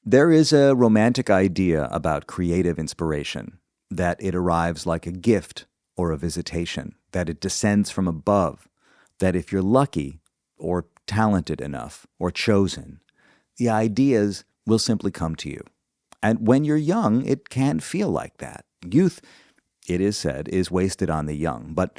There is a romantic idea about creative inspiration, that it arrives like a gift or a visitation, that it descends from above, that if you're lucky or talented enough or chosen, the ideas will simply come to you. And when you're young, it can feel like that. Youth, it is said, is wasted on the young. But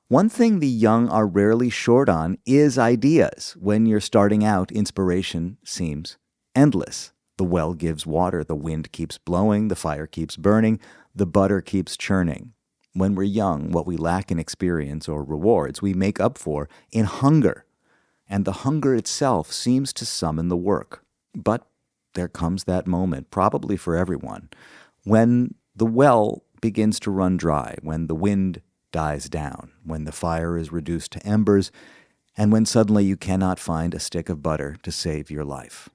one thing the young are rarely short on is ideas. When you're starting out, inspiration seems endless. The well gives water, the wind keeps blowing, the fire keeps burning, the butter keeps churning. When we're young, what we lack in experience or rewards, we make up for in hunger. And the hunger itself seems to summon the work. But there comes that moment, probably for everyone, when the well begins to run dry, when the wind dies down, when the fire is reduced to embers, and when suddenly you cannot find a stick of butter to save your life.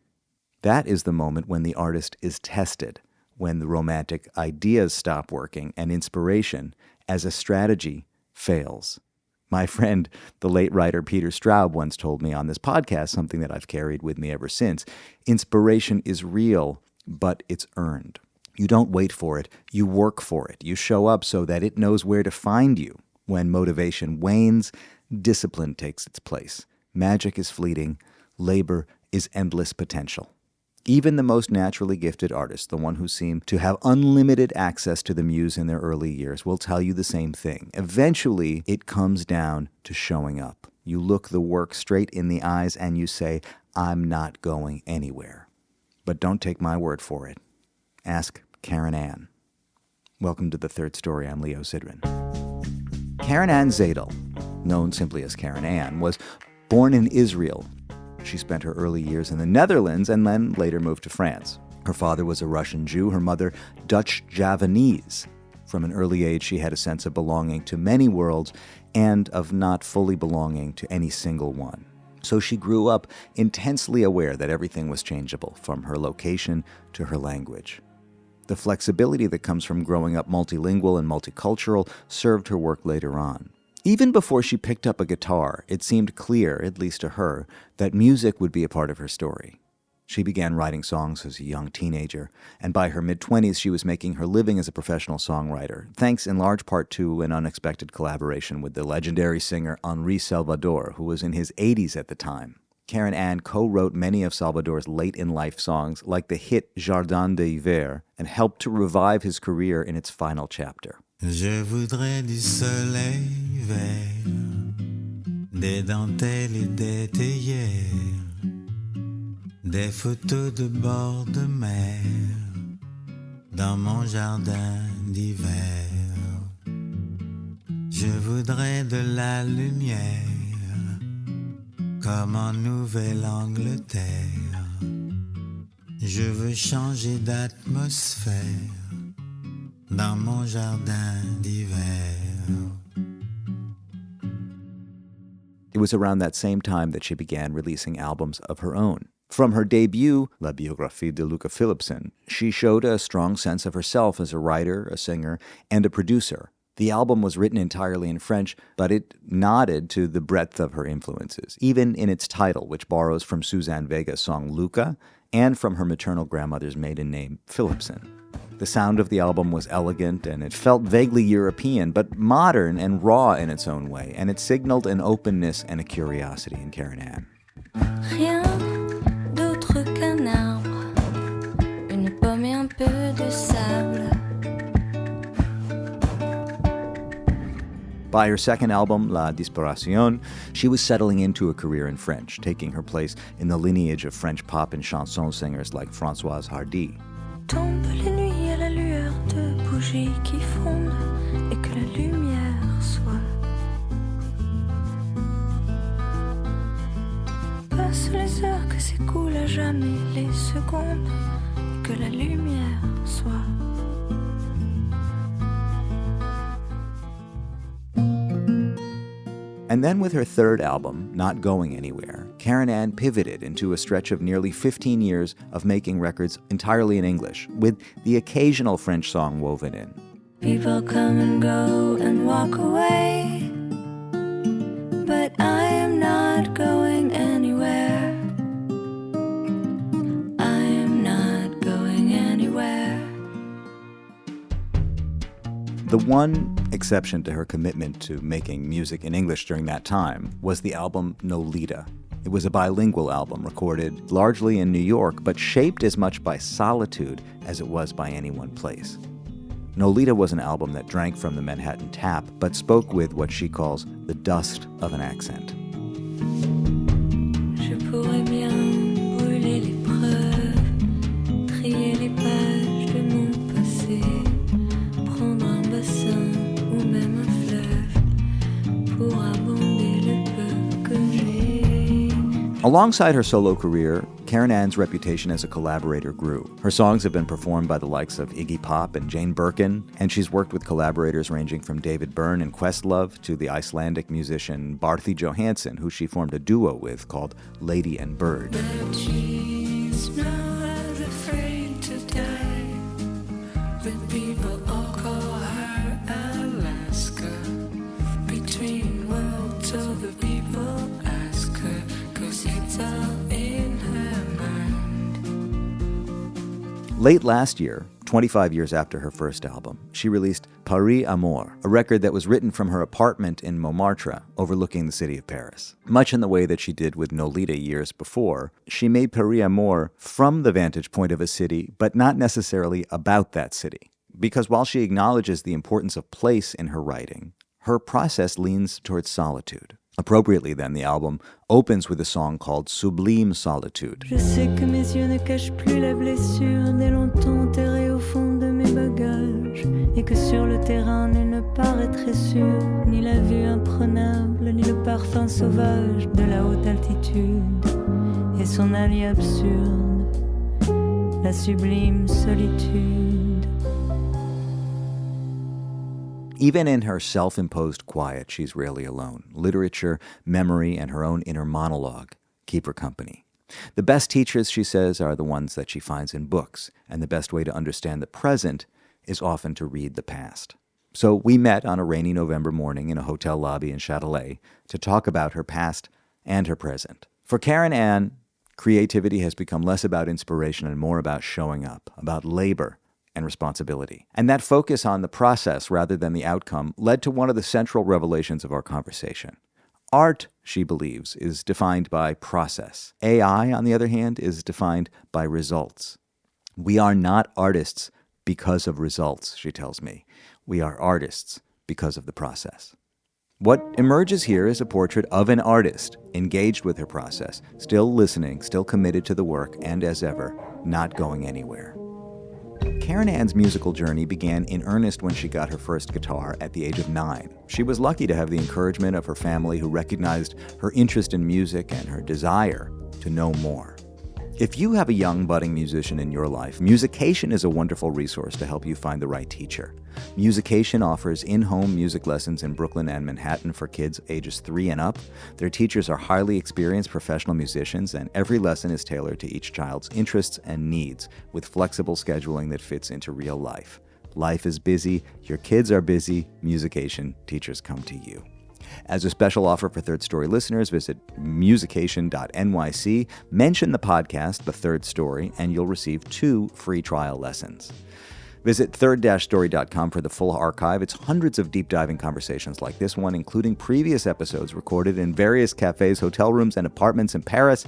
That is the moment when the artist is tested, when the romantic ideas stop working and inspiration, as a strategy, fails. My friend, the late writer Peter Straub, once told me on this podcast, something that I've carried with me ever since: inspiration is real, but it's earned. You don't wait for it, you work for it. You show up so that it knows where to find you. When motivation wanes, discipline takes its place. Magic is fleeting, labor is endless potential. Even the most naturally gifted artists, the one who seem to have unlimited access to the muse in their early years, will tell you the same thing. Eventually, it comes down to showing up. You look the work straight in the eyes and you say, I'm not going anywhere. But don't take my word for it. Ask Keren Ann. Welcome to The Third Story. I'm Leo Sidran. Keren Ann Zadel, known simply as Keren Ann, was born in Israel. She spent her early years in the Netherlands and then later moved to France. Her father was a Russian Jew, her mother Dutch-Javanese. From an early age, she had a sense of belonging to many worlds and of not fully belonging to any single one. So she grew up intensely aware that everything was changeable, from her location to her language. The flexibility that comes from growing up multilingual and multicultural served her work later on. Even before she picked up a guitar, it seemed clear, at least to her, that music would be a part of her story. She began writing songs as a young teenager, and by her mid-20s she was making her living as a professional songwriter, thanks in large part to an unexpected collaboration with the legendary singer Henri Salvador, who was in his 80s at the time. Keren Ann co-wrote many of Salvador's late-in-life songs, like the hit Jardin d'hiver, and helped to revive his career in its final chapter. Je voudrais du soleil vert, des dentelles et des théières, des photos de bord de mer, dans mon jardin d'hiver. Je voudrais de la lumière, comme en Nouvelle-Angleterre. Je veux changer d'atmosphère dans mon jardin d'hiver. It was around that same time that she began releasing albums of her own. From her debut, La Biographie de Luka Philipsen, she showed a strong sense of herself as a writer, a singer, and a producer. The album was written entirely in French, but it nodded to the breadth of her influences, even in its title, which borrows from Suzanne Vega's song Luka and from her maternal grandmother's maiden name, Philipsen. The sound of the album was elegant, and it felt vaguely European, but modern and raw in its own way, and it signaled an openness and a curiosity in Keren Ann. Rien d'autre qu'un arbre, une pomme et un peu de sable. By her second album, La Disparition, she was settling into a career in French, taking her place in the lineage of French pop and chanson singers like Françoise Hardy. Tombe les nuits à la lueur de bougies qui fondent et que la lumière soit. Passe les heures que s'écoulent à jamais les secondes et que la lumière soit. And then with her third album, Not Going Anywhere, Keren Ann pivoted into a stretch of nearly 15 years of making records entirely in English, with the occasional French song woven in. People come and go and walk away, but I am not going anywhere. I am not The one exception to her commitment to making music in English during that time was the album Nolita. It was a bilingual album recorded largely in New York, but shaped as much by solitude as it was by any one place. Nolita was an album that drank from the Manhattan tap, but spoke with what she calls the dust of an accent. Je pourrais bien brûler les preuves, trier les pages de mon passé, prendre un bassin ou même un fleuve pour abonder le peu que j'ai. Alongside her solo career, Keren Ann's reputation as a collaborator grew. Her songs have been performed by the likes of Iggy Pop and Jane Birkin, and she's worked with collaborators ranging from David Byrne and Questlove to the Icelandic musician Barði Jóhannsson, who she formed a duo with called Lady and Bird. But she's not as afraid to die. The people all call her Alaska. Between worlds, so the people ask her, 'cause it's all in her mind. Late last year, 25 years after her first album, she released Paris Amour, a record that was written from her apartment in Montmartre, overlooking the city of Paris. Much in the way that she did with Nolita years before, she made Paris Amour from the vantage point of a city, but not necessarily about that city. Because while she acknowledges the importance of place in her writing, her process leans towards solitude. Appropriately, then, the album opens with a song called Sublime Solitude. Je sais que mes yeux ne cachent plus la blessure des longtemps enterrés au fond de mes bagages, et que sur le terrain nul ne paraîtrait sûr, ni la vue imprenable, ni le parfum sauvage de la haute altitude, et son allié absurde, la sublime solitude. Even in her self-imposed quiet, she's rarely alone. Literature, memory, and her own inner monologue keep her company. The best teachers, she says, are the ones that she finds in books, and the best way to understand the present is often to read the past. So we met on a rainy November morning in a hotel lobby in Châtelet to talk about her past and her present. For Keren Ann, creativity has become less about inspiration and more about showing up, about labor, and responsibility. And that focus on the process rather than the outcome led to one of the central revelations of our conversation. Art, she believes, is defined by process. AI, on the other hand, is defined by results. We are not artists because of results, she tells me. We are artists because of the process. What emerges here is a portrait of an artist, engaged with her process, still listening, still committed to the work, and as ever, not going anywhere. Keren Ann's musical journey began in earnest when she got her first guitar at the age of 9. She was lucky to have the encouragement of her family, who recognized her interest in music and her desire to know more. If you have a young budding musician in your life, Musication is a wonderful resource to help you find the right teacher. Musication offers in-home music lessons in Brooklyn and Manhattan for kids ages 3 and up. Their teachers are highly experienced professional musicians, and every lesson is tailored to each child's interests and needs, with flexible scheduling that fits into real life. Life is busy, your kids are busy, Musication teachers come to you. As a special offer for Third Story listeners, visit musication.nyc, mention the podcast, The Third Story, and you'll receive 2 free trial lessons. Visit third-story.com for the full archive. It's hundreds of deep-diving conversations like this one, including previous episodes recorded in various cafes, hotel rooms, and apartments in Paris,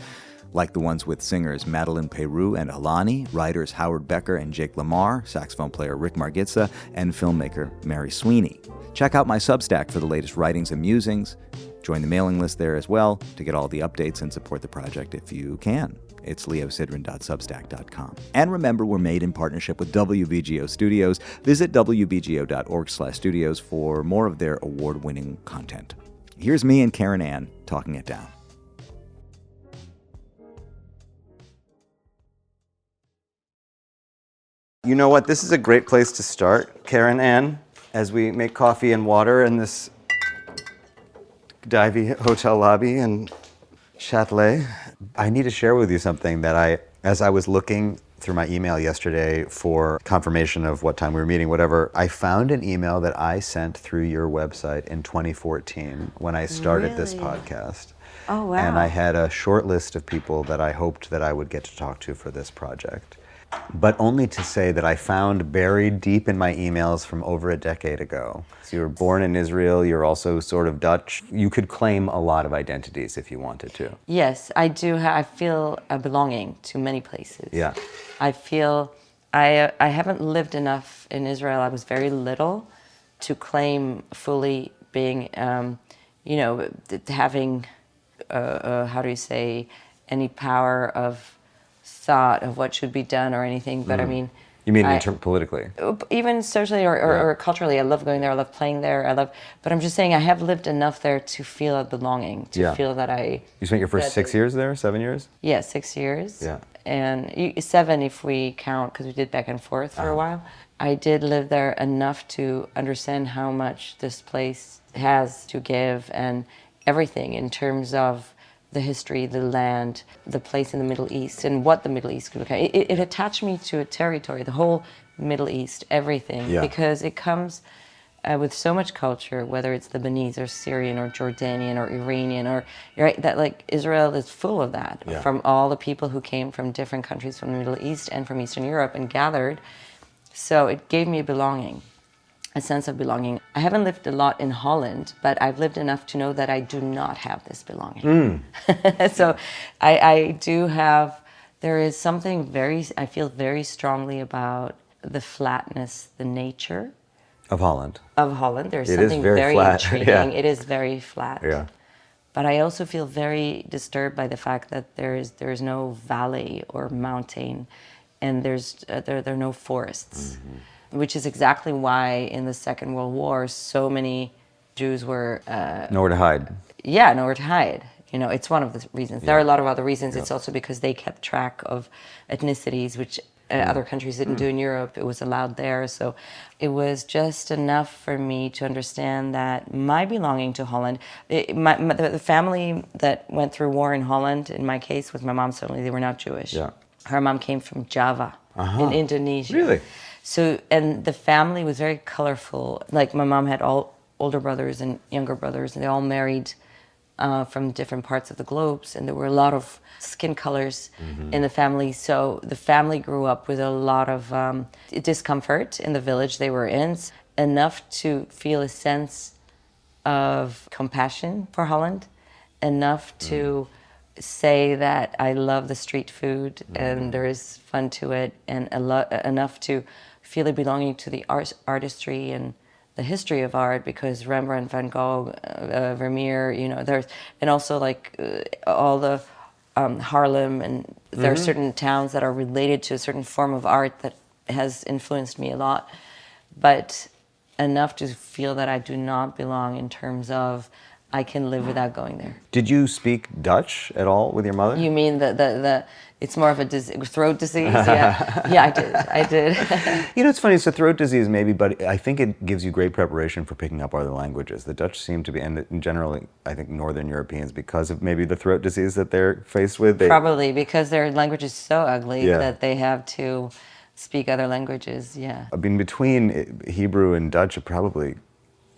like the ones with singers Madeleine Peyroux and Alani, writers Howard Becker and Jake Lamar, saxophone player Rick Margitza, and filmmaker Mary Sweeney. Check out my Substack for the latest writings and musings. Join the mailing list there as well to get all the updates and support the project if you can. It's leosidran.substack.com. And remember, we're made in partnership with WBGO Studios. Visit wbgo.org/studios for more of their award-winning content. Here's me and Keren Ann talking it down. You know what? This is a great place to start, Keren Ann, as we make coffee and water in this divey hotel lobby in Châtelet. I need to share with you something that as I was looking through my email yesterday for confirmation of what time we were meeting, whatever, I found an email that I sent through your website in 2014 when I started this podcast. Oh, wow. And I had a short list of people that I hoped that I would get to talk to for this project. but only to say that I found buried deep in my emails from over a decade ago. So you were born in Israel, you're also sort of Dutch. You could claim a lot of identities if you wanted to. Yes, I do. I feel a belonging to many places. Yeah. I feel I haven't lived enough in Israel. I was very little to claim fully being, having, how do you say, any power of thought of what should be done or anything. But I mean, you mean politically? Even socially or culturally, I love going there. I love playing there. But I'm just saying, I have lived enough there to feel a belonging. To feel that I. You spent your first 6 years there, 7 years? Yeah, 6 years. Yeah. And 7 if we count, because we did back and forth for a while. I did live there enough to understand how much this place has to give and everything in terms of the history, the land, the place in the Middle East, and what the Middle East could look like. It attached me to a territory, the whole Middle East, everything, because it comes with so much culture, whether it's Lebanese or Syrian or Jordanian or Iranian, or right, that like Israel is full of that, from all the people who came from different countries from the Middle East and from Eastern Europe and gathered. So it gave me a belonging, a sense of belonging. I haven't lived a lot in Holland, but I've lived enough to know that I do not have this belonging. So I do have, there is something I feel very strongly about the flatness, the nature. Of Holland. There's something very intriguing. Yeah. It is very flat. Yeah. But I also feel very disturbed by the fact that there is no valley or mountain, and there are no forests, which is exactly why in the Second World War so many Jews were nowhere to hide. Yeah, nowhere to hide. It's one of the reasons. There are a lot of other reasons. It's also because they kept track of ethnicities, which other countries didn't do in Europe. It was allowed there. So it was just enough for me to understand that my belonging to Holland, the family that went through war in Holland, in my case, was my mom's family. They were not Jewish. Yeah. Her mom came from Java in Indonesia. Really? So, and the family was very colorful. Like my mom had all older brothers and younger brothers, and they all married from different parts of the globes, and there were a lot of skin colors in the family. So the family grew up with a lot of discomfort in the village they were in, enough to feel a sense of compassion for Holland, enough to say that I love the street food and there is fun to it, and enough to feel a belonging to the artistry and the history of art, because Rembrandt, Van Gogh, Vermeer, there's, and also like all the Harlem, and there are certain towns that are related to a certain form of art that has influenced me a lot, but enough to feel that I do not belong in terms of I can live without going there. Did you speak Dutch at all with your mother? You mean the it's more of a throat disease? Yeah, yeah, I did. It's funny, it's a throat disease maybe, but I think it gives you great preparation for picking up other languages. The Dutch seem to be, and in general, I think Northern Europeans, because of maybe the throat disease that they're faced with. Probably, because their language is so ugly that they have to speak other languages, I mean, between Hebrew and Dutch, it probably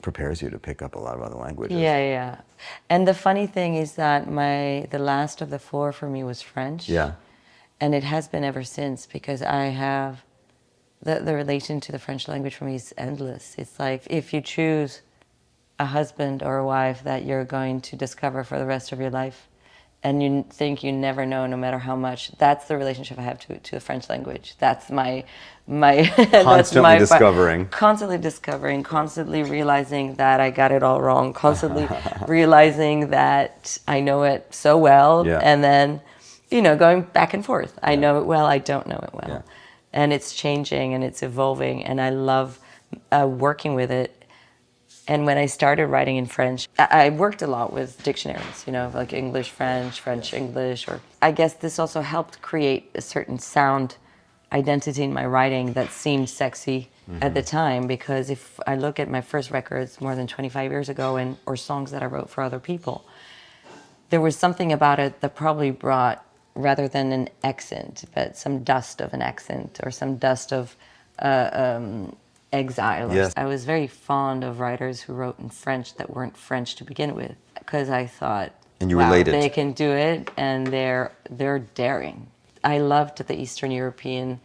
prepares you to pick up a lot of other languages. Yeah. And the funny thing is that the last of the 4 for me was French. Yeah. And it has been ever since, because I have, the relation to the French language for me is endless. It's like if you choose a husband or a wife that you're going to discover for the rest of your life, and you think you never know, no matter how much, that's the relationship I have to the French language. That's my constantly discovering. Constantly discovering, constantly realizing that I got it all wrong, constantly realizing that I know it so well, and then, going back and forth. I know it well, I don't know it well. Yeah. And it's changing and it's evolving, and I love working with it. And when I started writing in French, I worked a lot with dictionaries, like English, French, English. Or I guess this also helped create a certain sound identity in my writing that seemed sexy at the time. Because if I look at my first records more than 25 years ago, or songs that I wrote for other people, there was something about it that probably brought, rather than an accent, but some dust of an accent or some dust of exile. Yes. I was very fond of writers who wrote in French that weren't French to begin with, because I thought, and you related. They can do it, and they're daring. I loved the Eastern European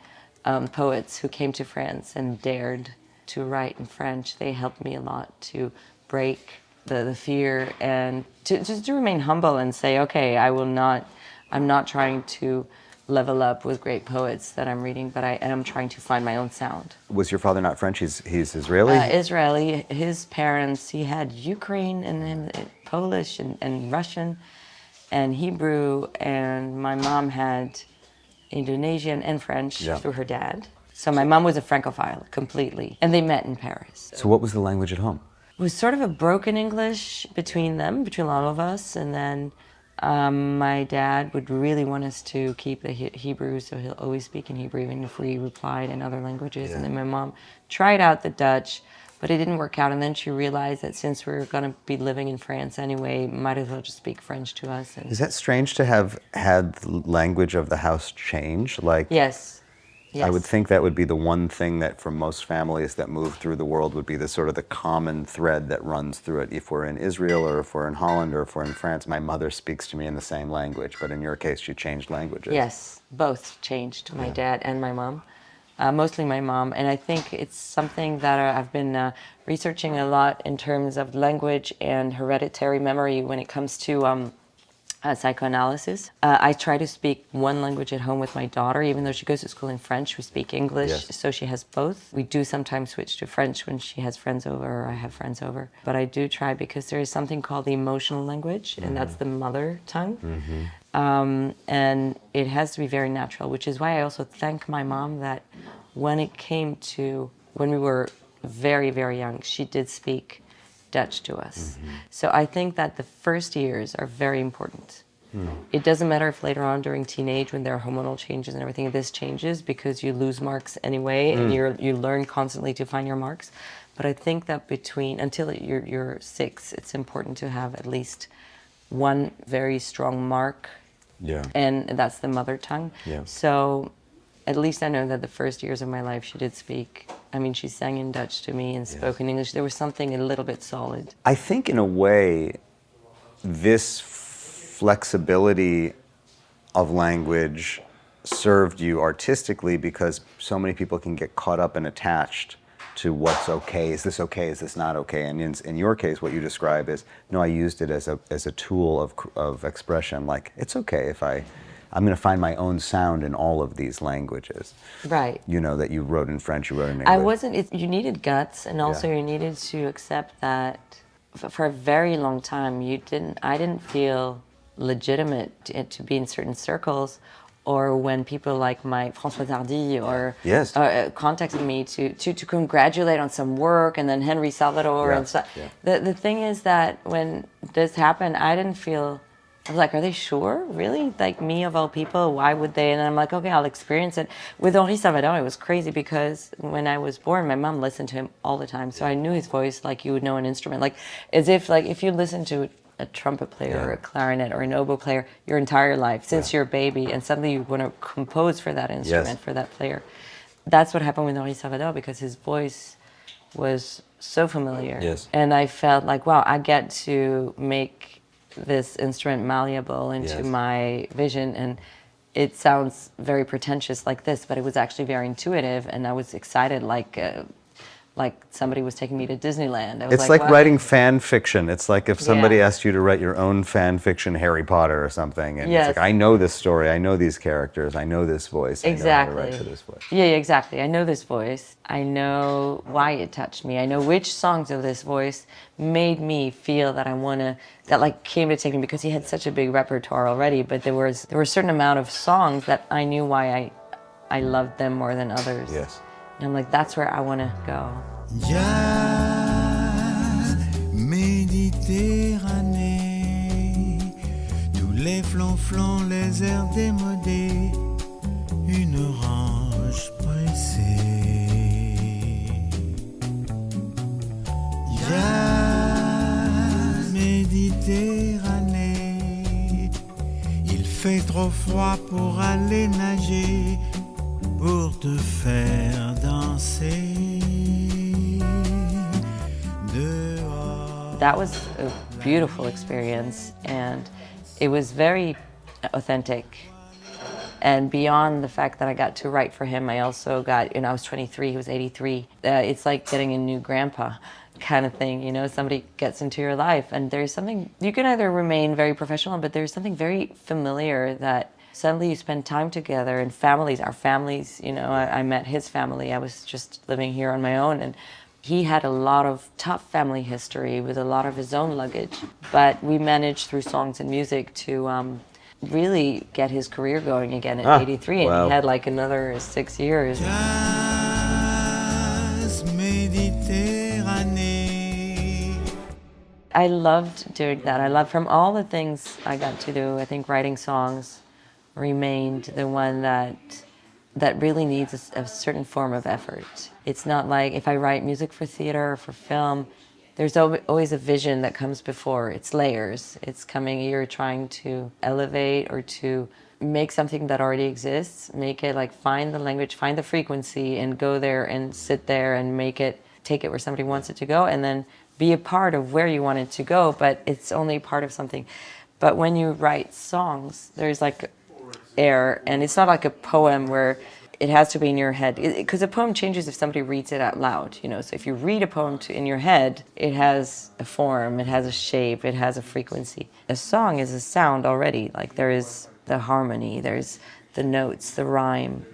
poets who came to France and dared to write in French. They helped me a lot to break the fear and to remain humble and say, okay, I'm not trying to level up with great poets that I'm reading, but I am trying to find my own sound. Was your father not French? He's Israeli? Israeli. His parents, he had Ukraine and Polish and Russian and Hebrew, and my mom had Indonesian and French through her dad. So my mom was a Francophile completely, and they met in Paris. So what was the language at home? It was sort of a broken English between them, between all of us, and then my dad would really want us to keep the Hebrew, so he'll always speak in Hebrew, even if we replied in other languages. And then my mom tried out the Dutch, but it didn't work out. And then she realized that since we were going to be living in France anyway, might as well just speak French to us. And Is that strange to have had the language of the house change? Like, yes. I would think that would be the one thing that for most families that move through the world would be the sort of the common thread that runs through it. If we're in Israel or if we're in Holland or if we're in France, my mother speaks to me in the same language, but in your case, you changed languages. Yes, both changed, my dad and my mom. Mostly my mom, and I think it's something that I've been researching a lot in terms of language and hereditary memory when it comes to psychoanalysis. I try to speak one language at home with my daughter, even though she goes to school in French, we speak English, so she has both. We do sometimes switch to French when she has friends over or I have friends over. But I do try because there is something called the emotional language, and that's the mother tongue. And it has to be very natural, which is why I also thank my mom that when we were very, very young, she did speak Dutch to us. So I think that the first years are very important. It doesn't matter if later on during teenage, when there are hormonal changes and everything, this changes because you lose marks anyway, and you learn constantly to find your marks. But I think that until you're 6, it's important to have at least one very strong mark, and that's the mother tongue. So at least I know that the first years of my life she did speak. I mean, she sang in Dutch to me and spoke in English. There was something a little bit solid. I think in a way, this flexibility of language served you artistically because so many people can get caught up and attached to what's okay. Is this okay? Is this not okay? And in your case, what you describe is, no, I used it as a tool of expression. Like, it's okay if I'm going to find my own sound in all of these languages. Right. You know, that you wrote in French, you wrote in English. You needed guts, and also you needed to accept that for a very long time, I didn't feel legitimate to be in certain circles, or when people like my François Tardy or contacted me to congratulate on some work, and then Henri Salvador and stuff. The thing is that when this happened, I was like, are they sure? Really? Like, me of all people, why would they? And I'm like, okay, I'll experience it. With Henri Salvador, it was crazy because when I was born, my mom listened to him all the time. So I knew his voice like you would know an instrument. Like, as if, like, if you listen to a trumpet player or a clarinet or an oboe player your entire life, since you're a baby, and suddenly you want to compose for that instrument, for that player. That's what happened with Henri Salvador, because his voice was so familiar. And I felt like, wow, I get to make this instrument malleable into my vision, and it sounds very pretentious like this, but it was actually very intuitive, and I was excited like somebody was taking me to Disneyland. It's like writing fan fiction. It's like if somebody asked you to write your own fan fiction Harry Potter or something, and it's like, I know this story, I know these characters, I know this voice, I know how to write for this voice. Yeah, exactly. I know this voice. I know why it touched me. I know which songs of this voice made me feel that came to take me, because he had such a big repertoire already, but there were a certain amount of songs that I knew why I loved them more than others. And I'm like, that's where I want to go. Jazz, Méditerranée, tous les flonflons, les airs démodés, une orange pressée. Jazz, Méditerranée, il fait trop froid pour aller nager, pour te faire danser dehors. That was a beautiful experience, and it was very authentic. And beyond the fact that I got to write for him, I also got, I was 23, he was 83. It's like getting a new grandpa kind of thing, somebody gets into your life and there's something, you can either remain very professional, but there's something very familiar that suddenly you spend time together and our families, I met his family. I was just living here on my own and he had a lot of tough family history with a lot of his own luggage, but we managed through songs and music to really get his career going again at 83, and he had like another 6 years. I loved doing that. I loved, from all the things I got to do, I think writing songs remained the one that really needs a certain form of effort. It's not like if I write music for theater or for film, there's always a vision that comes before. It's layers. It's coming, you're trying to elevate or to make something that already exists, make it like find the language, find the frequency and go there and sit there and take it where somebody wants it to go and then be a part of where you want it to go, but it's only part of something. But when you write songs, there's like air, and it's not like a poem where it has to be in your head, because a poem changes if somebody reads it out loud, so if you read a poem in your head, it has a form, it has a shape, it has a frequency. A song is a sound already, like there is the harmony, there's the notes, the rhyme,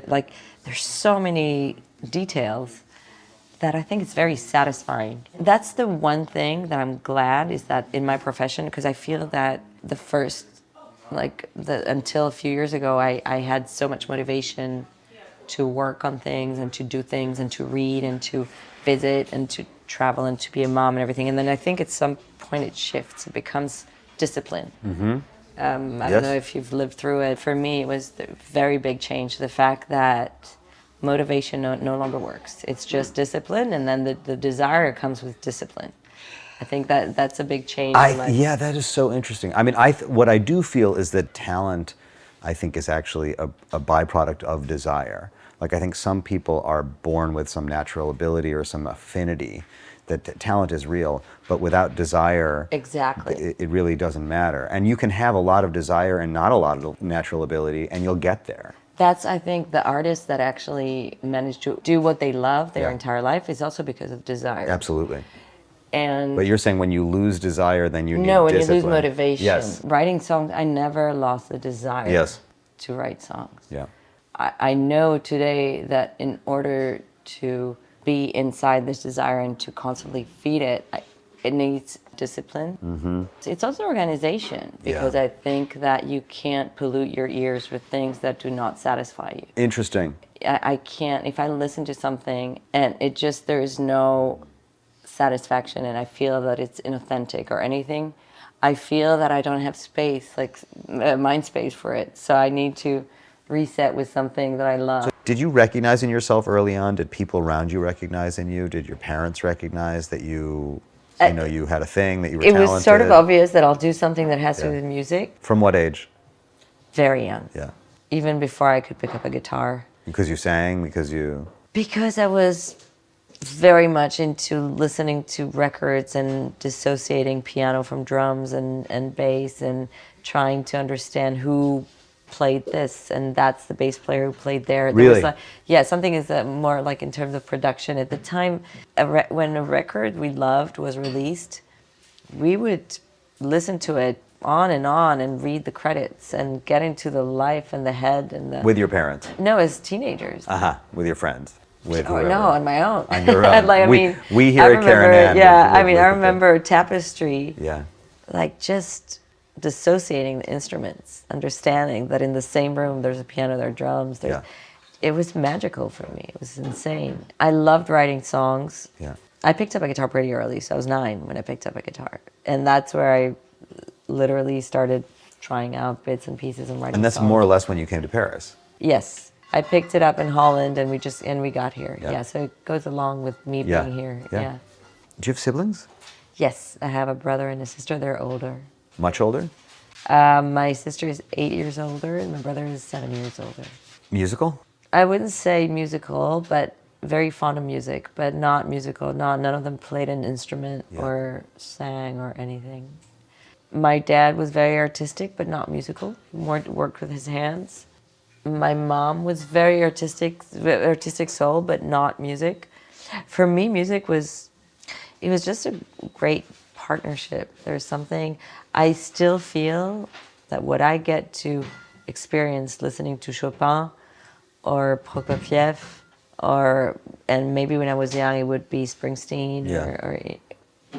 like there's so many details that I think it's very satisfying. That's the one thing that I'm glad is that in my profession, because I feel that until a few years ago, I had so much motivation to work on things and to do things and to read and to visit and to travel and to be a mom and everything. And then I think at some point it shifts. It becomes discipline. Mm-hmm. I don't know if you've lived through it. For me, it was a very big change. The fact that motivation no longer works. It's just discipline, and then the desire comes with discipline. I think that's a big change. Yeah, that is so interesting. I mean, what I do feel is that talent, I think, is actually a byproduct of desire. Like, I think some people are born with some natural ability or some affinity, that talent is real, but without desire, exactly, it really doesn't matter. And you can have a lot of desire and not a lot of natural ability, and you'll get there. That's, I think, the artists that actually manage to do what they love their entire life is also because of desire. Absolutely. But you're saying when you lose desire, then you need when discipline. you lose motivation. Yes. Writing songs, I never lost the desire to write songs. Yeah. I know today that in order to be inside this desire and to constantly feed it, it needs discipline. Mm-hmm. It's also organization, because I think that you can't pollute your ears with things that do not satisfy you. Interesting. I can't, if I listen to something and there is no satisfaction and I feel that it's inauthentic or anything, I feel that I don't have space, like mind space for it. So I need to reset with something that I love. So did you recognize in yourself early on? Did people around you recognize in you? Did your parents recognize that you had a thing, that you were talented? It was sort of obvious that I'll do something that has to do with music. From what age? Very young. Yeah. Even before I could pick up a guitar. Because you sang? Because I was very much into listening to records and dissociating piano from drums and bass and trying to understand who played this, and that's the bass player who played there. Really? Something is more like in terms of production. At the time, when a record we loved was released, we would listen to it on and read the credits and get into the life and the head and the... With your parents? No, as teenagers. With your friends? No, on my own. On your own. We here at Keren Ann. Yeah, I remember Tapestry. Yeah. Like just dissociating the instruments, understanding that in the same room there's a piano, there are drums. It was magical for me. It was insane. I loved writing songs. Yeah. I picked up a guitar pretty early, so I was 9 when I picked up a guitar. And that's where I literally started trying out bits and pieces and writing And that's songs. more or less when you came to Paris? Yes. I picked it up in Holland and we got here. Yeah. So it goes along with me being here. Yeah. Do you have siblings? Yes, I have a brother and a sister. They're older. Much older? My sister is 8 years older and my brother is 7 years older. Musical? I wouldn't say musical, but very fond of music, but not musical. None of them played an instrument or sang or anything. My dad was very artistic, but not musical. More worked with his hands. My mom was very artistic soul, but not music. For me, music was just a great partnership. There's something, I still feel that what I get to experience listening to Chopin or Prokofiev, and maybe when I was young it would be Springsteen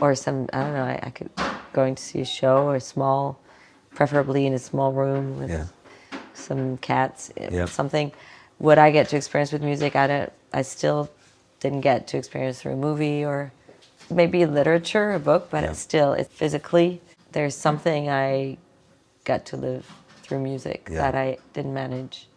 or some, I don't know, I could going to see a show or small, preferably in a small room with some cats, something. What I get to experience with music, I still didn't get to experience through a movie or maybe literature, a book, but it's physically, there's something I got to live through music that I didn't manage.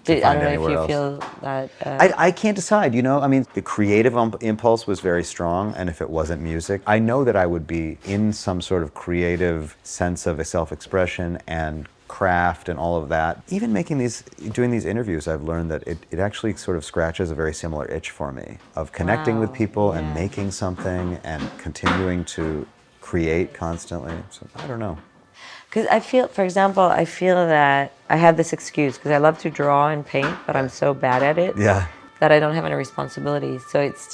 I don't know if you feel that. I can't decide, you know? I mean, the creative impulse was very strong, and if it wasn't music, I know that I would be in some sort of creative sense of a self-expression and craft and all of that. Even doing these interviews, I've learned that it actually sort of scratches a very similar itch for me of connecting with people and making something and continuing to create constantly. So I don't know. Because I feel that I have this excuse because I love to draw and paint, but I'm so bad at it that I don't have any responsibilities. So it's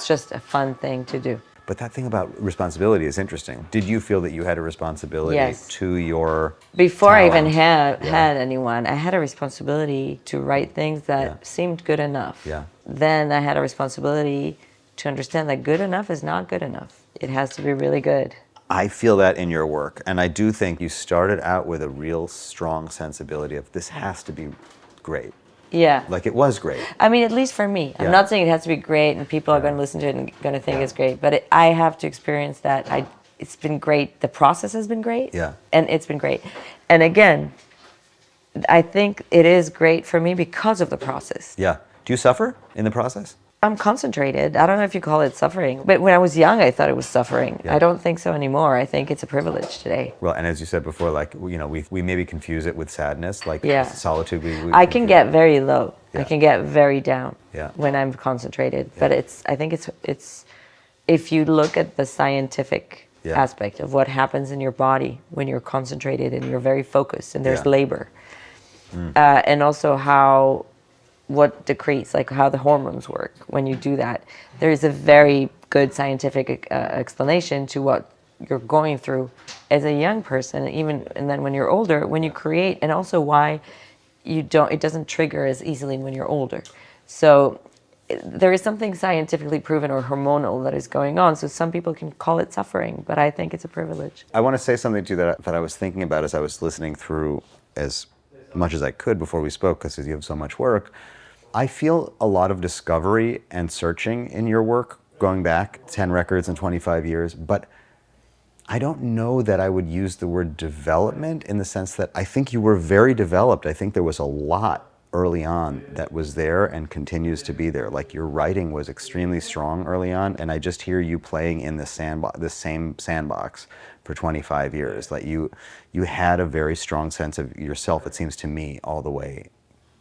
just a fun thing to do. But that thing about responsibility is interesting. Did you feel that you had a responsibility to your Before talent? I even had anyone, I had a responsibility to write things that seemed good enough. Yeah. Then I had a responsibility to understand that good enough is not good enough. It has to be really good. I feel that in your work, and I do think you started out with a real strong sensibility of this has to be great. Yeah. Like it was great. I mean, at least for me. I'm not saying it has to be great and people are going to listen to it and going to think it's great, but I have to experience that. It's been great. The process has been great. Yeah. And it's been great. And again, I think it is great for me because of the process. Yeah. Do you suffer in the process? I'm concentrated. I don't know if you call it suffering, but when I was young, I thought it was suffering. Yeah. I don't think so anymore. I think it's a privilege today. Well, and as you said before, like, you know, we maybe confuse it with sadness, like solitude. I can get very low. Yeah. I can get very down Yeah. when I'm concentrated. Yeah. But I think it's if you look at the scientific aspect of what happens in your body when you're concentrated and you're very focused and there's labor, and also what decrease, like how the hormones work when you do that. There is a very good scientific explanation to what you're going through as a young person, and then when you're older, when you create, and also why it doesn't trigger as easily when you're older. So there is something scientifically proven or hormonal that is going on. So some people can call it suffering, but I think it's a privilege. I want to say something to you that I was thinking about as I was listening through as much as I could before we spoke, because you have so much work. I feel a lot of discovery and searching in your work, going back 10 records in 25 years, but I don't know that I would use the word development in the sense that I think you were very developed. I think there was a lot early on that was there and continues to be there. Like your writing was extremely strong early on, and I just hear you playing in the same sandbox for 25 years. Like you had a very strong sense of yourself, it seems to me, all the way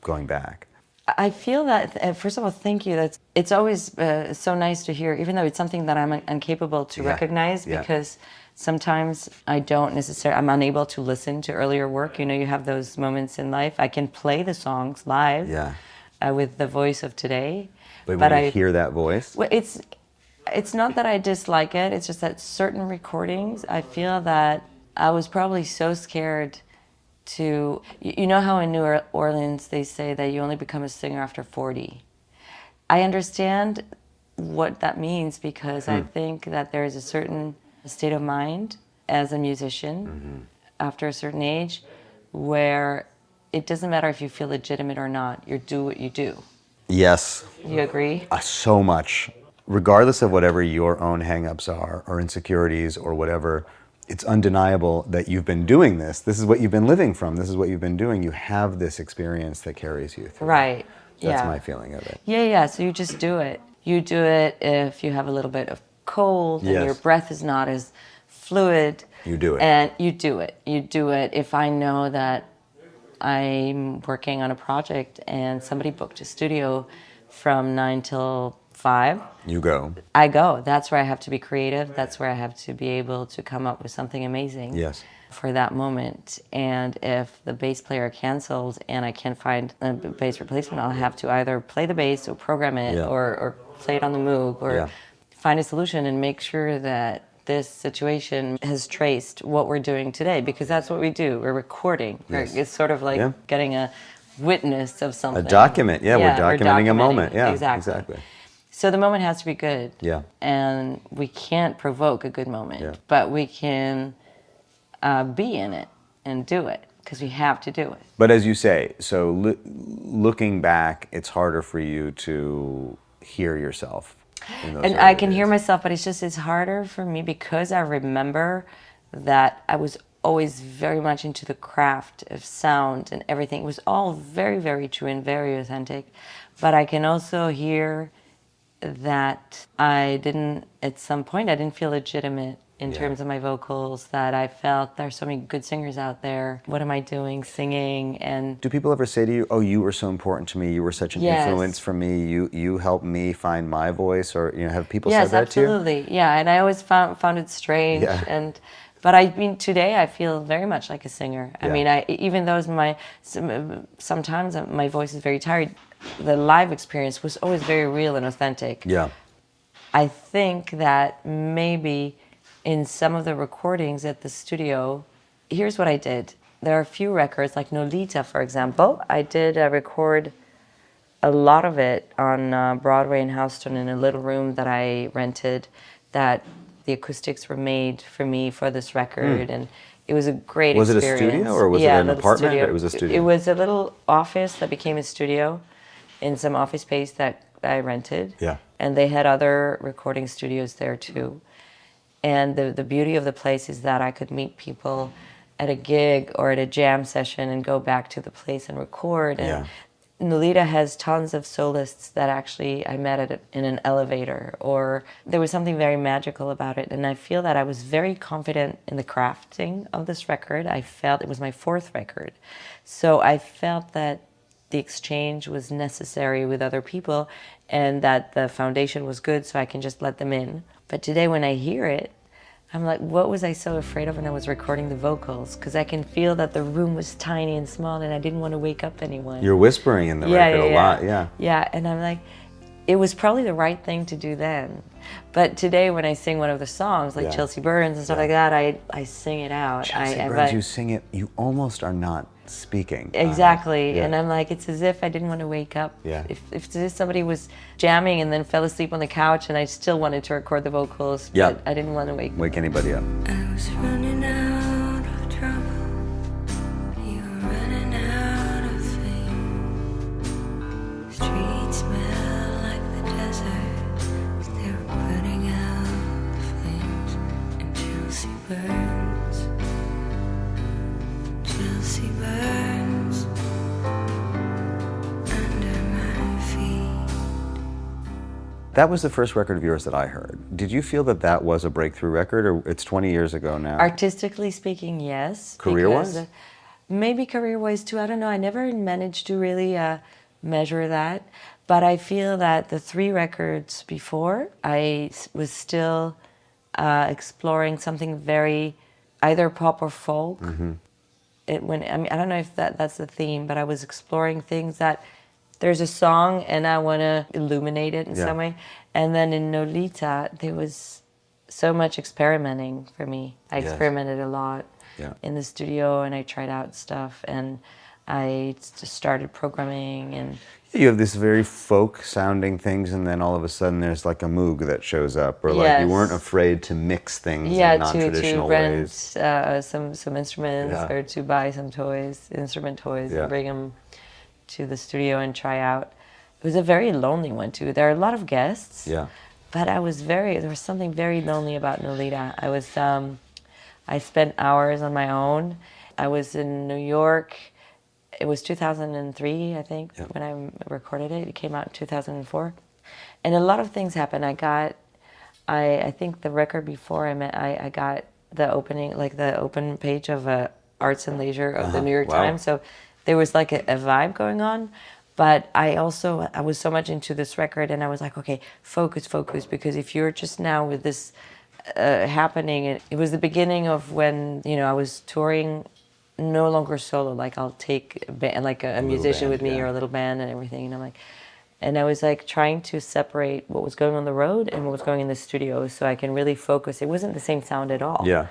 going back. I feel that, first of all, thank you. It's always so nice to hear, even though it's something that I'm incapable to recognize, because sometimes I'm unable to listen to earlier work. You know, you have those moments in life. I can play the songs live with the voice of today. But when you hear that voice? Well, it's not that I dislike it. It's just that certain recordings, I feel that I was probably so scared to, you know how in New Orleans they say that you only become a singer after 40. I understand what that means because I think that there is a certain state of mind as a musician after a certain age where it doesn't matter if you feel legitimate or not, you do what you do. Yes. You agree? So much. Regardless of whatever your own hang-ups are or insecurities or whatever, it's undeniable that you've been doing this. This is what you've been living from. This is what you've been doing. You have this experience that carries you through. Right. That's my feeling of it. Yeah. So you just do it. You do it if you have a little bit of cold and your breath is not as fluid. You do it. And you do it. You do it if I know that I'm working on a project and somebody booked a studio from 9 till 5, You go. I go. That's where I have to be creative. That's where I have to be able to come up with something amazing. Yes. For that moment. And if the bass player cancels and I can't find a bass replacement, I'll have to either play the bass or program it or play it on the Moog or find a solution and make sure that this situation has traced what we're doing today, because that's what we do. We're recording. Yes. It's sort of like getting a witness of something. A document. Yeah, we're documenting a moment. Yeah, exactly. So the moment has to be good. Yeah. And we can't provoke a good moment, but we can be in it and do it, because we have to do it. But as you say, so looking back, it's harder for you to hear yourself. And I can hear myself, but it's harder for me because I remember that I was always very much into the craft of sound and everything. It was all very, very true and very authentic. But I can also hear that at some point, I didn't feel legitimate in terms of my vocals, that I felt there's so many good singers out there. What am I doing singing? And do people ever say to you, oh, you were so important to me, you were such an influence for me, you helped me find my voice, or have people said that to you? Yes, absolutely. Yeah, and I always found it strange. But I mean, today I feel very much like a singer. I mean, even though sometimes my voice is very tired, the live experience was always very real and authentic. Yeah. I think that maybe in some of the recordings at the studio, here's what I did. There are a few records, like Nolita, for example. I did record a lot of it on Broadway in Houston in a little room that I rented, that the acoustics were made for me for this record, and it was a great experience. Was it a studio, or was it an apartment? It was a studio. It was a little office that became a studio in some office space that I rented. Yeah. And they had other recording studios there too. And the beauty of the place is that I could meet people at a gig or at a jam session and go back to the place and record. And Nolita has tons of solists that actually I met in an elevator, or there was something very magical about it. And I feel that I was very confident in the crafting of this record. I felt it was my 4th record. So I felt that the exchange was necessary with other people and that the foundation was good, so I can just let them in. But today when I hear it, I'm like, what was I so afraid of when I was recording the vocals? Because I can feel that the room was tiny and small and I didn't want to wake up anyone. You're whispering in the record a lot, Yeah, and I'm like, it was probably the right thing to do then. But today when I sing one of the songs, like Chelsea Burns and stuff like that, I sing it out. Chelsea Burns, you sing it, you almost are not speaking. Exactly, and I'm like, it's as if I didn't want to wake up. If somebody was jamming and then fell asleep on the couch and I still wanted to record the vocals, but I didn't want to wake anybody up. I was running out of trouble, you were running out of fame. Streets smell like the desert, they were putting out flames. And Chelsea burns, Chelsea burns under my feet. That was the first record of yours that I heard. Did you feel that that was a breakthrough record, or it's 20 years ago now? Artistically speaking, yes. Career-wise? Maybe career-wise too. I don't know. I never managed to really measure that. But I feel that the 3 records before, I was still exploring something very either pop or folk. I don't know if that's the theme, but I was exploring things that there's a song and I want to illuminate it in some way. And then in Nolita, there was so much experimenting for me. I experimented a lot in the studio, and I tried out stuff, and I just started programming. And you have this very folk sounding things, and then all of a sudden there's like a Moog that shows up, or like you weren't afraid to mix things in non-traditional ways. To rent some instruments or to buy some instrument toys, and bring them to the studio and try out. It was a very lonely one too. There are a lot of guests, but there was something very lonely about Nolita. I spent hours on my own. I was in New York. It was 2003, I think, when I recorded it. It came out in 2004. And a lot of things happened. I think the record before I got the open page of Arts and Leisure of the New York Times. So there was like a vibe going on. But I was so much into this record, and I was like, okay, focus, because if you're just now with this happening, it was the beginning of when, you know, I was touring no longer solo, like I'll take a musician with me or a little band and everything, and I was like trying to separate what was going on the road and what was going in the studio so I can really focus. It wasn't the same sound at all. Yeah.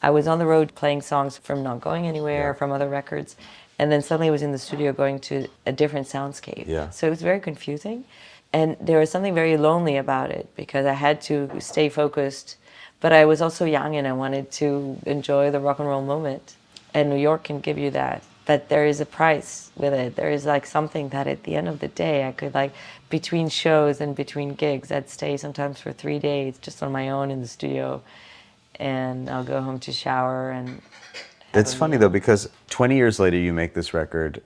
I was on the road playing songs from Not Going Anywhere, from other records, and then suddenly I was in the studio going to a different soundscape. Yeah. So it was very confusing, and there was something very lonely about it because I had to stay focused, but I was also young and I wanted to enjoy the rock and roll moment, and New York can give you that. But there is a price with it. There is like something that at the end of the day, I could like, between shows and between gigs, I'd stay sometimes for 3 days just on my own in the studio, and I'll go home to shower and... It's funny though, because 20 years later you make this record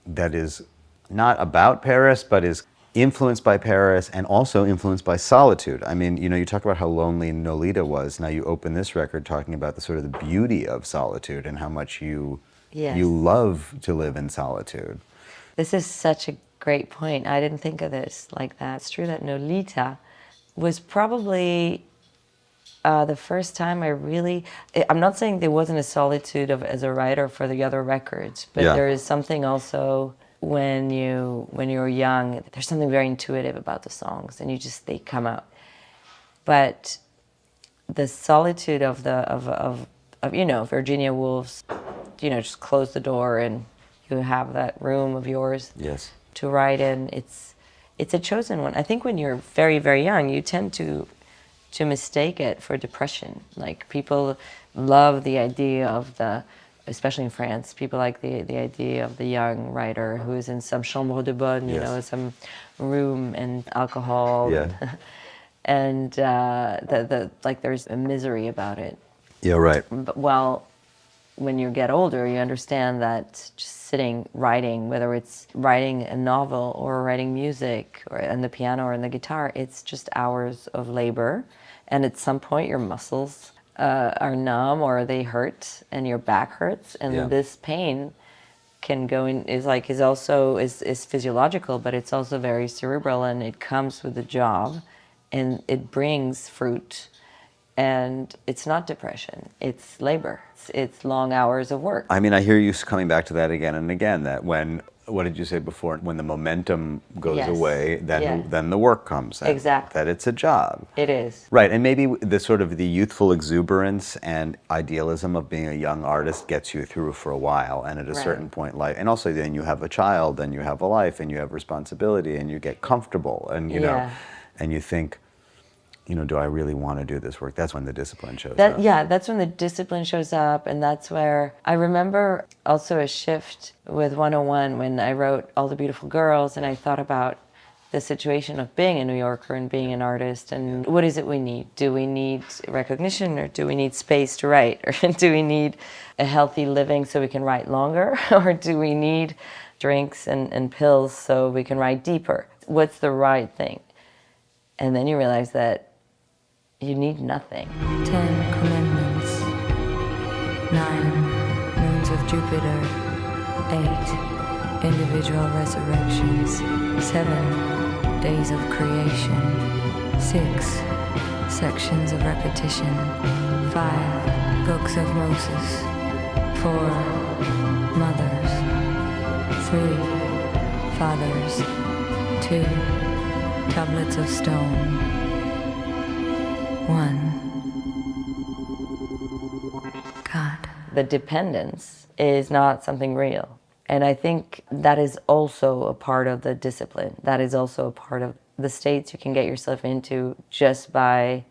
that is not about Paris, but is influenced by Paris and also influenced by solitude. I mean, you know, you talk about how lonely Nolita was. Now you open this record talking about the sort of the beauty of solitude and how much you love to live in solitude. This is such a great point. I didn't think of this like that. It's true that Nolita was probably the first time I'm not saying there wasn't a solitude as a writer for the other records, but there is something also when you're young, there's something very intuitive about the songs and they come out. But the solitude of you know, Virginia Woolf's, you know, just close the door and you have that room of yours to write in. It's a chosen one. I think when you're very, very young, you tend to mistake it for depression. Like people love the idea of especially in France, people like the idea of the young writer who is in some chambre de bonne, you know, some room and alcohol. Yeah. And like there's a misery about it. Yeah, right. But when you get older, you understand that just sitting, writing, whether it's writing a novel or writing music or on the piano or on the guitar, it's just hours of labor. And at some point, your muscles are numb or they hurt and your back hurts. And this pain can go in, is physiological, but it's also very cerebral, and it comes with the job and it brings fruit. And it's not depression, it's labor. It's long hours of work. I mean, I hear you coming back to that again and again, that what did you say before? When the momentum goes away, then the work comes. Exactly. That it's a job. It is. Right, and maybe the sort of the youthful exuberance and idealism of being a young artist gets you through for a while, and at a certain point, and also then you have a child, then you have a life, and you have responsibility, and you get comfortable, and you know, and you think, you know, do I really want to do this work? That's when the discipline shows up. Yeah, that's when the discipline shows up, and that's where I remember also a shift with 101 when I wrote All the Beautiful Girls, and I thought about the situation of being a New Yorker and being an artist, and what is it we need? Do we need recognition, or do we need space to write? Or do we need a healthy living so we can write longer? Or do we need drinks and pills so we can write deeper? What's the right thing? And then you realize that you need nothing. 10 commandments, 9 moons of Jupiter, 8 individual resurrections, 7 days of creation, 6 sections of repetition, 5 books of Moses, 4 mothers, 3 fathers, 2 tablets of stone, 1 God. The dependence is not something real. And I think that is also a part of the discipline. That is also a part of the states you can get yourself into just by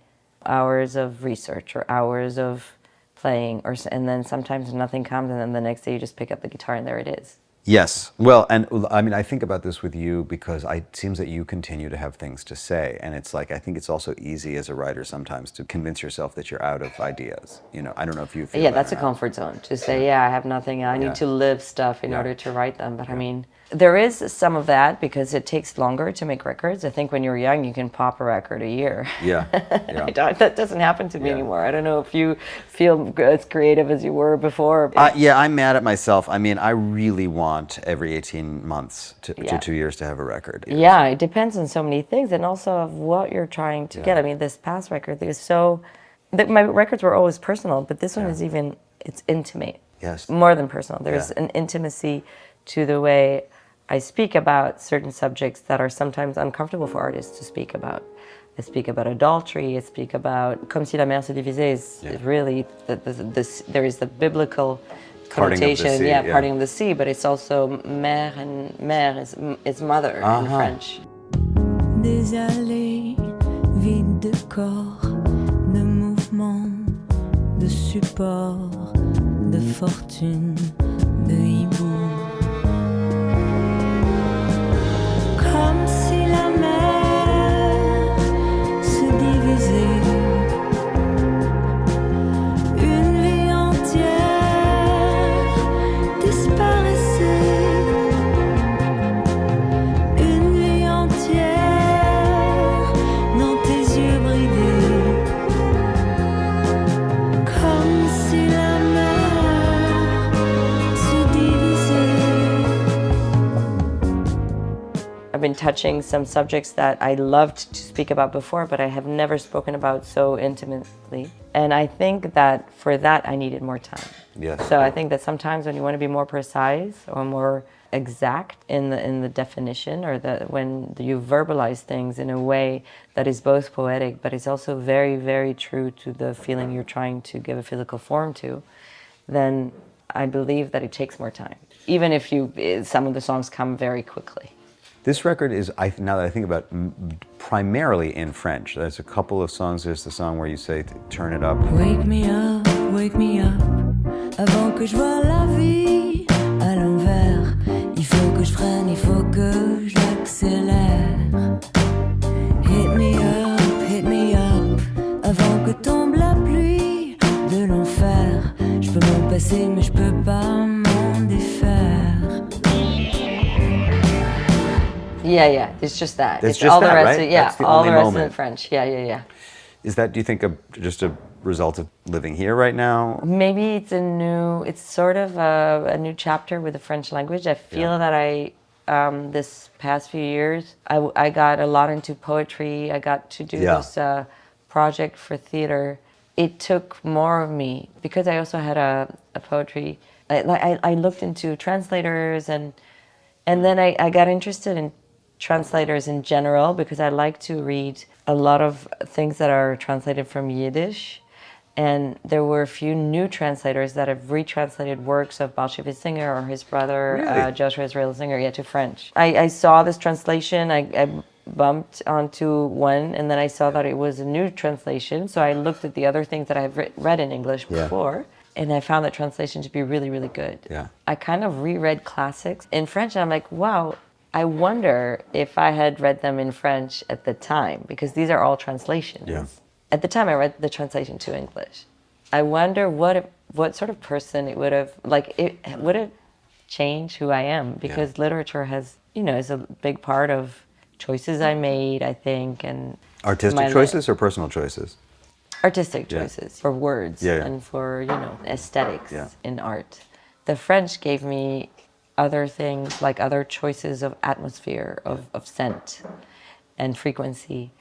hours of research or hours of playing, and then sometimes nothing comes, and then the next day you just pick up the guitar and there it is. Yes. Well, and I mean, I think about this with you because it seems that you continue to have things to say. And it's like, I think it's also easy as a writer sometimes to convince yourself that you're out of ideas. You know, I don't know if you feel that that's a comfort zone to say, I have nothing. I need to live stuff in order to write them. But I mean, there is some of that because it takes longer to make records. I think when you're young, you can pop a record a year. Yeah. That doesn't happen to me anymore. I don't know if you feel as creative as you were before. I'm mad at myself. I mean, I really want want every 18 months to 2 years to have a record. Yeah, it depends on so many things, and also of what you're trying to get. I mean, this past record is my records were always personal, but this one is it's intimate. Yes. More than personal. There's an intimacy to the way I speak about certain subjects that are sometimes uncomfortable for artists to speak about. I speak about adultery, I speak about comme si la mer se divisait is really, there is the biblical connotation, parting of the sea, but it's also mère, and mère is mother in French. Des allées vides de corps, de mouvement, de support, de fortune, de hibou. Comme si la mer se divisait, une vie entière disparaissait, une vie entière dans tes yeux bridés, comme si la mer se divisait. I've been touching some subjects that I loved to speak about before, but I have never spoken about so intimately. And I think that for that, I needed more time. Yes. So I think that sometimes when you want to be more precise or more exact in the definition, or when you verbalize things in a way that is both poetic, but is also very, very true to the feeling you're trying to give a physical form to, then I believe that it takes more time. Even if some of the songs come very quickly. This record is, now that I think about it, primarily in French. There's a couple of songs. There's the song where you say, turn it up. Wake me up, avant que je vois la vie à l'envers. Il faut que je freine, il faut que j'accélère. Hit me up, avant que tombe la pluie de l'enfer. Je peux m'en passer, mais je peux pas m'en défaire. Yeah, it's just that. It's it's just all that, the rest right? Of, yeah, That's the all only the rest moment. in French. Yeah. Is that, do you think, just a result of living here right now? Maybe it's sort of a new chapter with the French language. I feel that this past few years, I got a lot into poetry. I got to do this project for theater. It took more of me because I also had a poetry. I looked into translators and then I got interested in translators in general because I like to read a lot of things that are translated from Yiddish. And there were a few new translators that have retranslated works of Barði Jóhannsson or his brother, Joshua Israel Singer, to French. I saw this translation, I bumped onto one, and then I saw that it was a new translation. So I looked at the other things that I've read in English before, and I found that translation to be really, really good. Yeah. I kind of reread classics in French, and I'm like, wow, I wonder if I had read them in French at the time, because these are all translations. Yeah. At the time, I read the translation to English. I wonder what sort of person it would have, would it change who I am? Because literature is a big part of choices I made, I think, and Artistic choices or personal choices? Artistic choices for words and for, aesthetics in art. The French gave me other things, like other choices of atmosphere, of scent and frequency.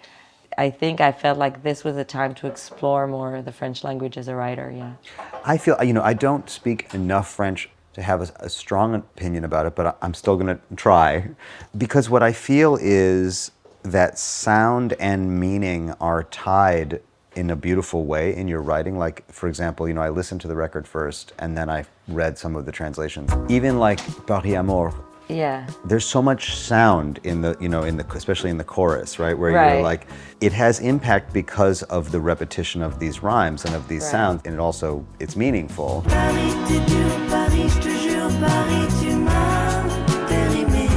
I think I felt like this was a time to explore more the French language as a writer, I feel, I don't speak enough French to have a strong opinion about it, but I'm still going to try. Because what I feel is that sound and meaning are tied in a beautiful way in your writing. Like, for example, I listened to the record first, and then I read some of the translations. Even like Barði Amour. Yeah. There's so much sound in the, especially in the chorus, right? Where you're like, it has impact because of the repetition of these rhymes and of these sounds, and it's meaningful. Paris, t'es dur, Paris, je te jure, Paris, tu m'as périmé.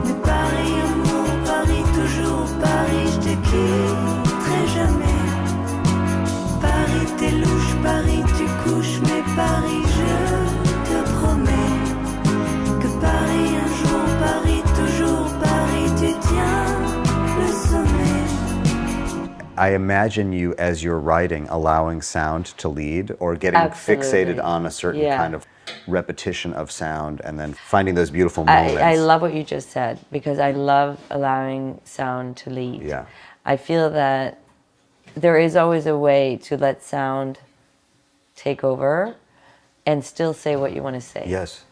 Mais Paris, amour, Paris, toujours, Paris, je te quitterai jamais. Paris, t'es louche, Paris, tu couches, mais Paris, je te promets. Paris un jour, Paris toujours, Paris tu tiens le sommet. I imagine you, as you're writing, allowing sound to lead or getting fixated on a certain kind of repetition of sound and then finding those beautiful moments. I love what you just said, because I love allowing sound to lead. Yeah. I feel that there is always a way to let sound take over and still say what you want to say. Yes.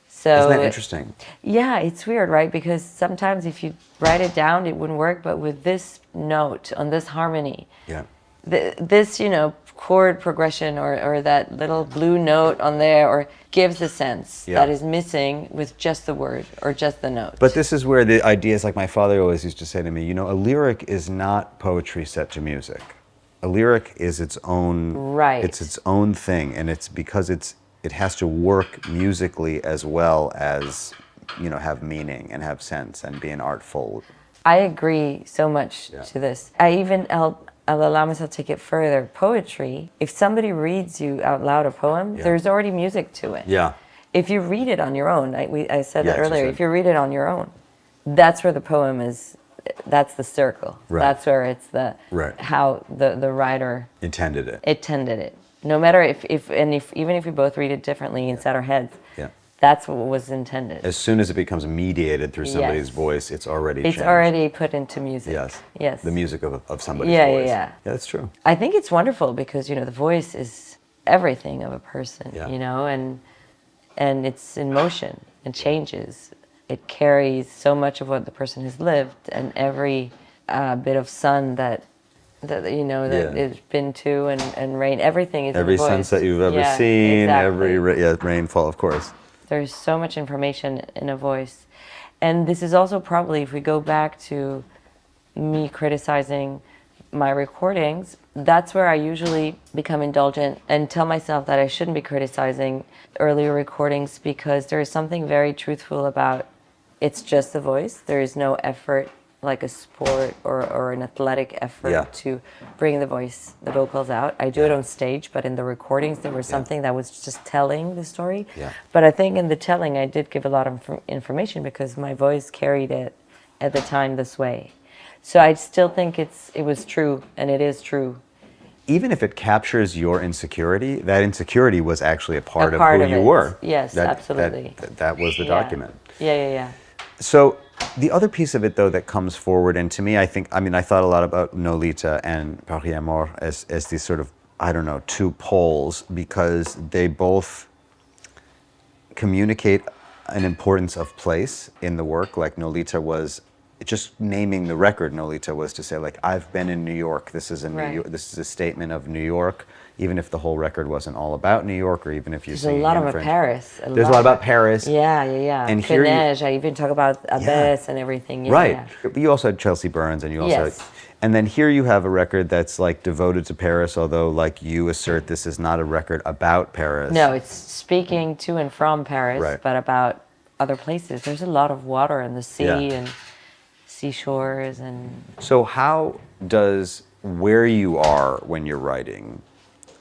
So Isn't that interesting? Yeah, it's weird, right? Because sometimes if you write it down, it wouldn't work. But with this note, on this harmony, Yeah. this, chord progression or that little blue note on there, or gives a sense that is missing with just the word or just the note. But this is where the ideas, like my father always used to say to me, a lyric is not poetry set to music. A lyric is its own, it's its own thing, and it's because it has to work musically as well as, have meaning and have sense and be an artful. I agree so much to this. I'll allow myself to take it further. Poetry, if somebody reads you out loud a poem, there's already music to it. Yeah. If you read it on your own, I said that earlier, if you read it on your own, that's where the poem is, that's the circle. Right. That's where it's how the writer intended it. No matter even if we both read it differently inside our heads, that's what was intended. As soon as it becomes mediated through somebody's voice, it's already changed. It's already put into music. Yes. The music of somebody's voice. Yeah, that's true. I think it's wonderful because, the voice is everything of a person, and it's in motion and changes. It carries so much of what the person has lived, and every bit of sun that it's been to, and rain, everything is every in the voice. sunset you've ever seen, every rainfall, of course. There's so much information in a voice. And this is also probably, if we go back to me criticizing my recordings, that's where I usually become indulgent and tell myself that I shouldn't be criticizing earlier recordings, because there is something very truthful about it's just the voice. There is no effort, like a sport or an athletic effort to bring the voice, the vocals out. I do it on stage, but in the recordings there was something that was just telling the story. But I think in the telling I did give a lot of information because my voice carried it at the time this way. So I still think it was true, and it is true. Even if it captures your insecurity, that insecurity was actually a part of who you were. Yes, absolutely. That was the document. Yeah. So the other piece of it, though, that comes forward, and to me, I thought a lot about Nolita and Paris Amor as these sort of, two poles, because they both communicate an importance of place in the work. Like Nolita was, just naming the record Nolita was to say, like, I've been in New York. This is this is a statement of New York, even if the whole record wasn't all about New York, or even if you're singing in French. There's a lot about Paris. There's a lot about Paris. Yeah. And Fenech, I even talk about Abbess and everything. But you also had Chelsea Burns, and you also had, and then here you have a record that's like devoted to Paris, although like you assert this is not a record about Paris. No, it's speaking to and from Paris, but about other places. There's a lot of water in the sea and seashores. And so how does where you are when you're writing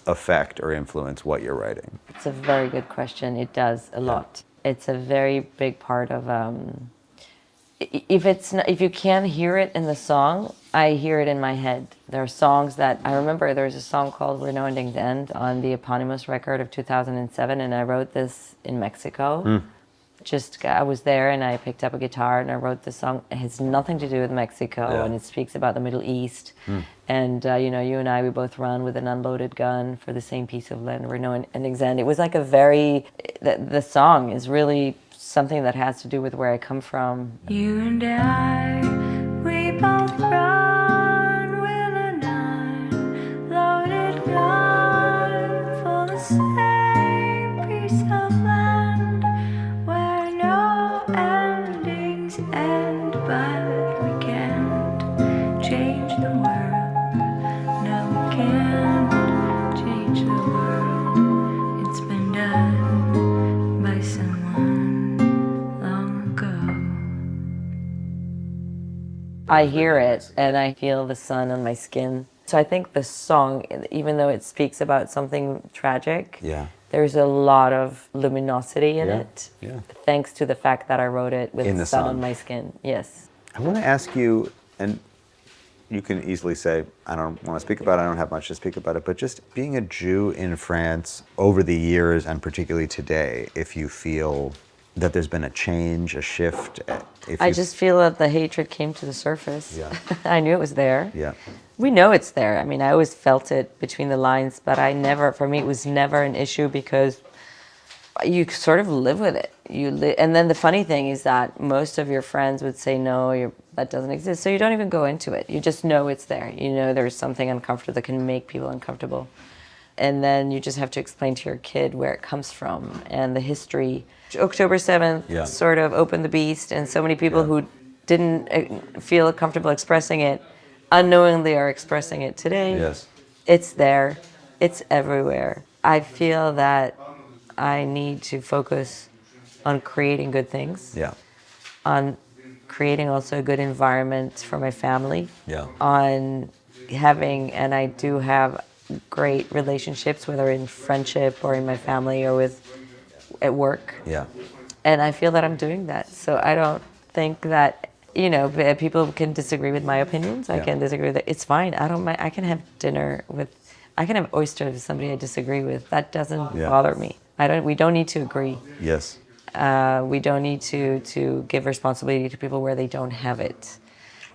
affect or influence what you're writing? It's a very good question. It does a lot. It's a very big part of if you can't hear it in the song, I hear it in my head. There are songs that I remember. There's a song called We're No Ending's End on the eponymous record of 2007, and I wrote this in Mexico. I was there and I picked up a guitar and I wrote this song. It has nothing to do with Mexico, and it speaks about the Middle East. And you and I, we both run with an unloaded gun for the same piece of land. We're no ending's end. It was like the song is really something that has to do with where I come from. You and I, we both run with an unloaded gun for the same piece of land where no endings end, but we can't change the world. No, we can't change the world. It's been done by someone long ago. I hear it and I feel the sun on my skin. So I think the song, even though it speaks about something tragic, there's a lot of luminosity in it, thanks to the fact that I wrote it with the sun on my skin. Yes. I want to ask you, and you can easily say, I don't want to speak about it, I don't have much to speak about it, but just being a Jew in France over the years, and particularly today, if you feel that there's been a change, a shift. I just feel that the hatred came to the surface. Yeah. I knew it was there. Yeah. We know it's there. I mean, I always felt it between the lines, but for me, it was never an issue because you sort of live with it. And then the funny thing is that most of your friends would say, no, that doesn't exist. So you don't even go into it. You just know it's there. You know there's something uncomfortable that can make people uncomfortable. And then you just have to explain to your kid where it comes from and the history. October 7th sort of opened the beast, and so many people who didn't feel comfortable expressing it unknowingly are expressing it today. Yes. It's there. It's everywhere. I feel that I need to focus on creating good things. Yeah. On creating also a good environment for my family. Yeah. On having, and I do have great relationships, whether in friendship or in my family or at work. Yeah. And I feel that I'm doing that. So I don't think that, people can disagree with my opinions. I can disagree with it. It's fine. I don't mind. I can have I can have oysters with somebody I disagree with. That doesn't bother me. We don't need to agree. Yes. We don't need to give responsibility to people where they don't have it.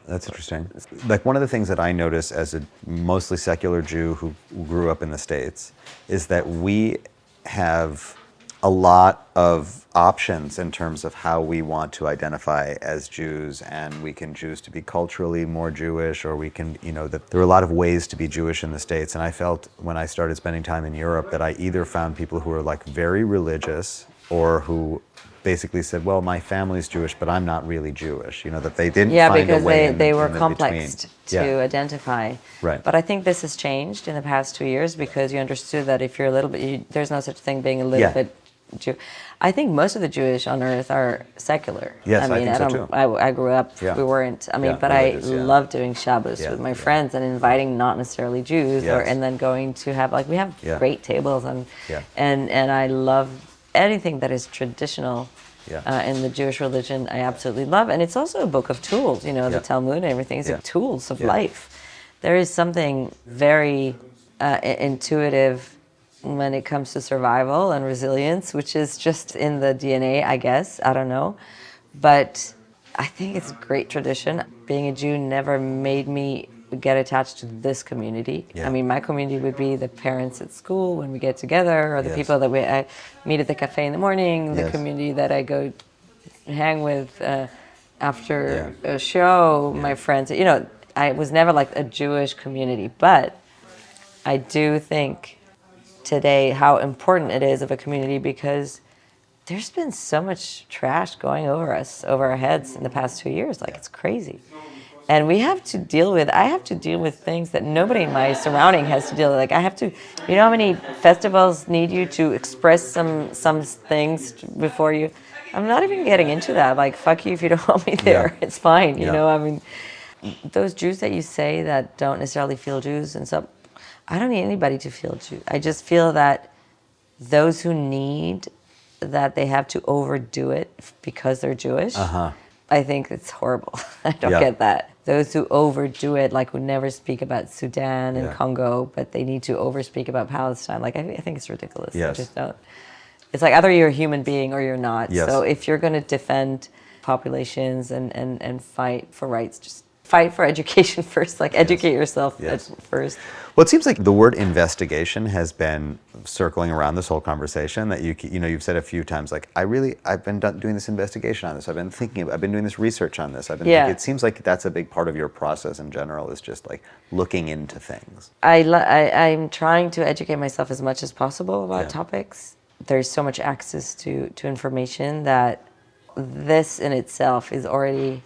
That's interesting. Like, one of the things that I notice as a mostly secular Jew who grew up in the States is that we have a lot of options in terms of how we want to identify as Jews, and we can choose to be culturally more Jewish, or we can, that there are a lot of ways to be Jewish in the States. And I felt when I started spending time in Europe that I either found people who were like very religious, or who basically said, well, my family's Jewish, but I'm not really Jewish. That they didn't find a way because they were in the complexed between. to identify. Right. But I think this has changed in the past 2 years because you understood that if you're a little bit, there's no such thing being a little bit Jew. I think most of the Jewish on earth are secular. Yes, I mean, I think so too. I grew up, we weren't. I mean, but I love doing Shabbos with my friends and inviting not necessarily Jews, and then going to have, we have great tables, and I love anything that is traditional in the Jewish religion. I absolutely love, and it's also a book of tools. The Talmud and everything is tools of life. There is something very intuitive when it comes to survival and resilience, which is just in the DNA, I guess. I don't know. But I think it's a great tradition. Being a Jew never made me get attached to this community. I mean, my community would be the parents at school when we get together, or the people that I meet at the cafe in the morning, the community that I go hang with after a show, my friends. I was never like a Jewish community, but I do think today how important it is of a community, because there's been so much trash going over our heads in the past 2 years. It's crazy. And I have to deal with things that nobody in my surrounding has to deal with. I have to, how many festivals need you to express some things before you? I'm not even getting into that. Fuck you if you don't want me there. It's fine, I mean, those Jews that you say that don't necessarily feel Jews and stuff, I don't need anybody to feel Jew. I just feel that those who need that they have to overdo it because they're Jewish, I think it's horrible. I don't get that. Those who overdo it, who never speak about Sudan and Congo, but they need to overspeak about Palestine, I think it's ridiculous. Yes. I just don't. It's either you're a human being or you're not. Yes. So if you're going to defend populations and fight for rights, just fight for education first. Educate yourself first. Well, it seems like the word investigation has been circling around this whole conversation. That you've said a few times, I've been doing this investigation on this. I've been doing this research on this. It seems like that's a big part of your process in general, is just looking into things. I'm trying to educate myself as much as possible about topics. There's so much access to information that this in itself is already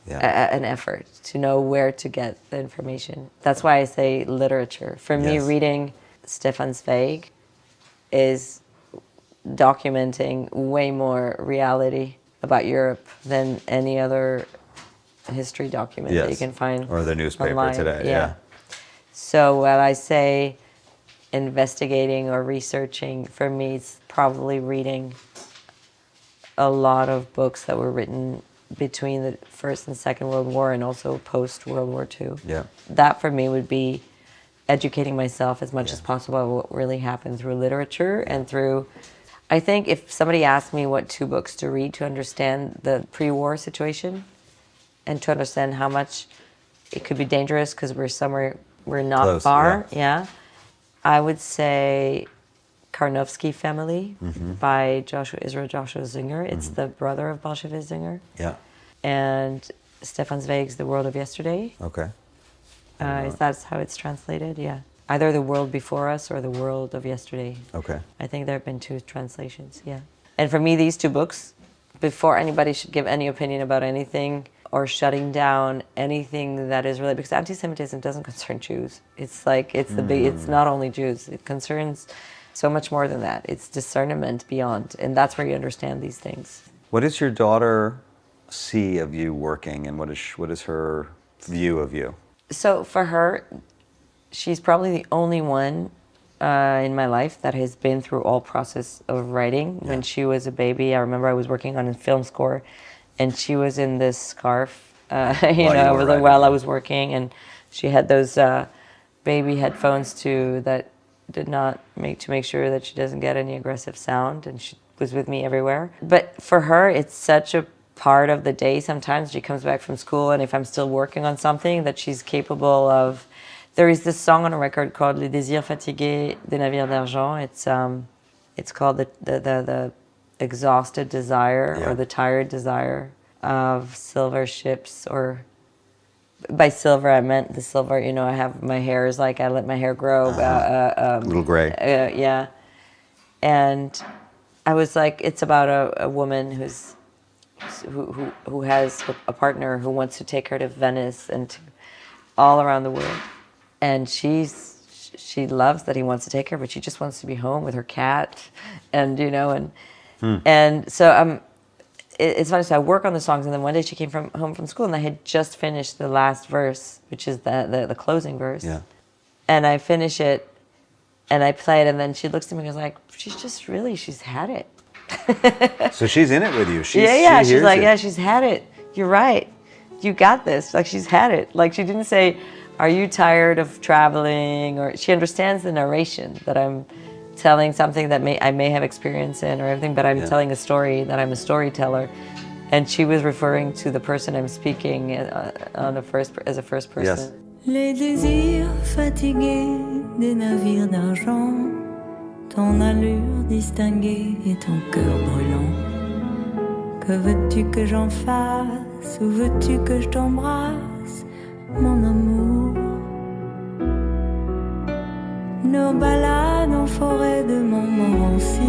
an effort to know where to get the information. That's why I say literature. For me, reading Stefan Zweig is documenting way more reality about Europe than any other history document that you can find or the newspaper online. Today. So when I say investigating or researching, for me it's probably reading a lot of books that were written between the First and Second World War and also post-World War II. Yeah. That for me would be educating myself as much as possible about what really happened through literature and through... I think if somebody asked me what 2 books to read to understand the pre-war situation and to understand how much it could be dangerous because we're not close, far, I would say Karnofsky Family by Israel Joshua Zinger. It's the brother of Bolshevik Zinger. Yeah. And Stefan Zweig's The World of Yesterday. Okay. Is that how it's translated? Yeah. Either The World Before Us or The World of Yesterday. Okay. I think there have been 2 translations, yeah. And for me, these 2 books, before anybody should give any opinion about anything or shutting down anything that is related, because anti-Semitism doesn't concern Jews. It's like, it's it's not only Jews. It concerns so much more than that. It's discernment beyond, and that's where you understand these things. What does your daughter see of you working, and what is her view of you? So for her, she's probably the only one in my life that has been through all process of writing. When she was a baby, I remember I was working on a film score, and she was in this scarf, while I was working, and she had those baby headphones too that did not make sure that she doesn't get any aggressive sound, and she was with me everywhere. But for her, it's such a part of the day. Sometimes she comes back from school, and if I'm still working on something, that she's capable of. There is this song on a record called Les Désirs Fatigués des Navires d'Argent. It's called the exhausted desire or the tired desire of silver ships. Or by silver, I meant the silver. I have my hair is like I let my hair grow. A little gray. Yeah, and I was like, it's about a woman who has a partner who wants to take her to Venice and all around the world. And she loves that he wants to take her, but she just wants to be home with her cat, and and so it's funny. So I work on the songs, and then one day she came home from school, and I had just finished the last verse, which is the closing verse. Yeah. And I finish it, and I play it, and then she looks at me and goes like, she's had it. So she's in it with you. She's like, yeah, she's had it. You're right. You got this. Like, she's had it. Like, she didn't say, are you tired of traveling? Or she understands the narration, that I'm telling something that I may have experience in or everything, but I'm telling a story, that I'm a storyteller. And she was referring to the person I'm speaking as a first person. Yes. Les désirs fatigués des navires d'argent, ton allure distinguée et ton cœur brûlant. Que veux-tu que j'en fasse, ou veux-tu que je t'embrasse, mon amour? Nos balades en forêt de Montmorency,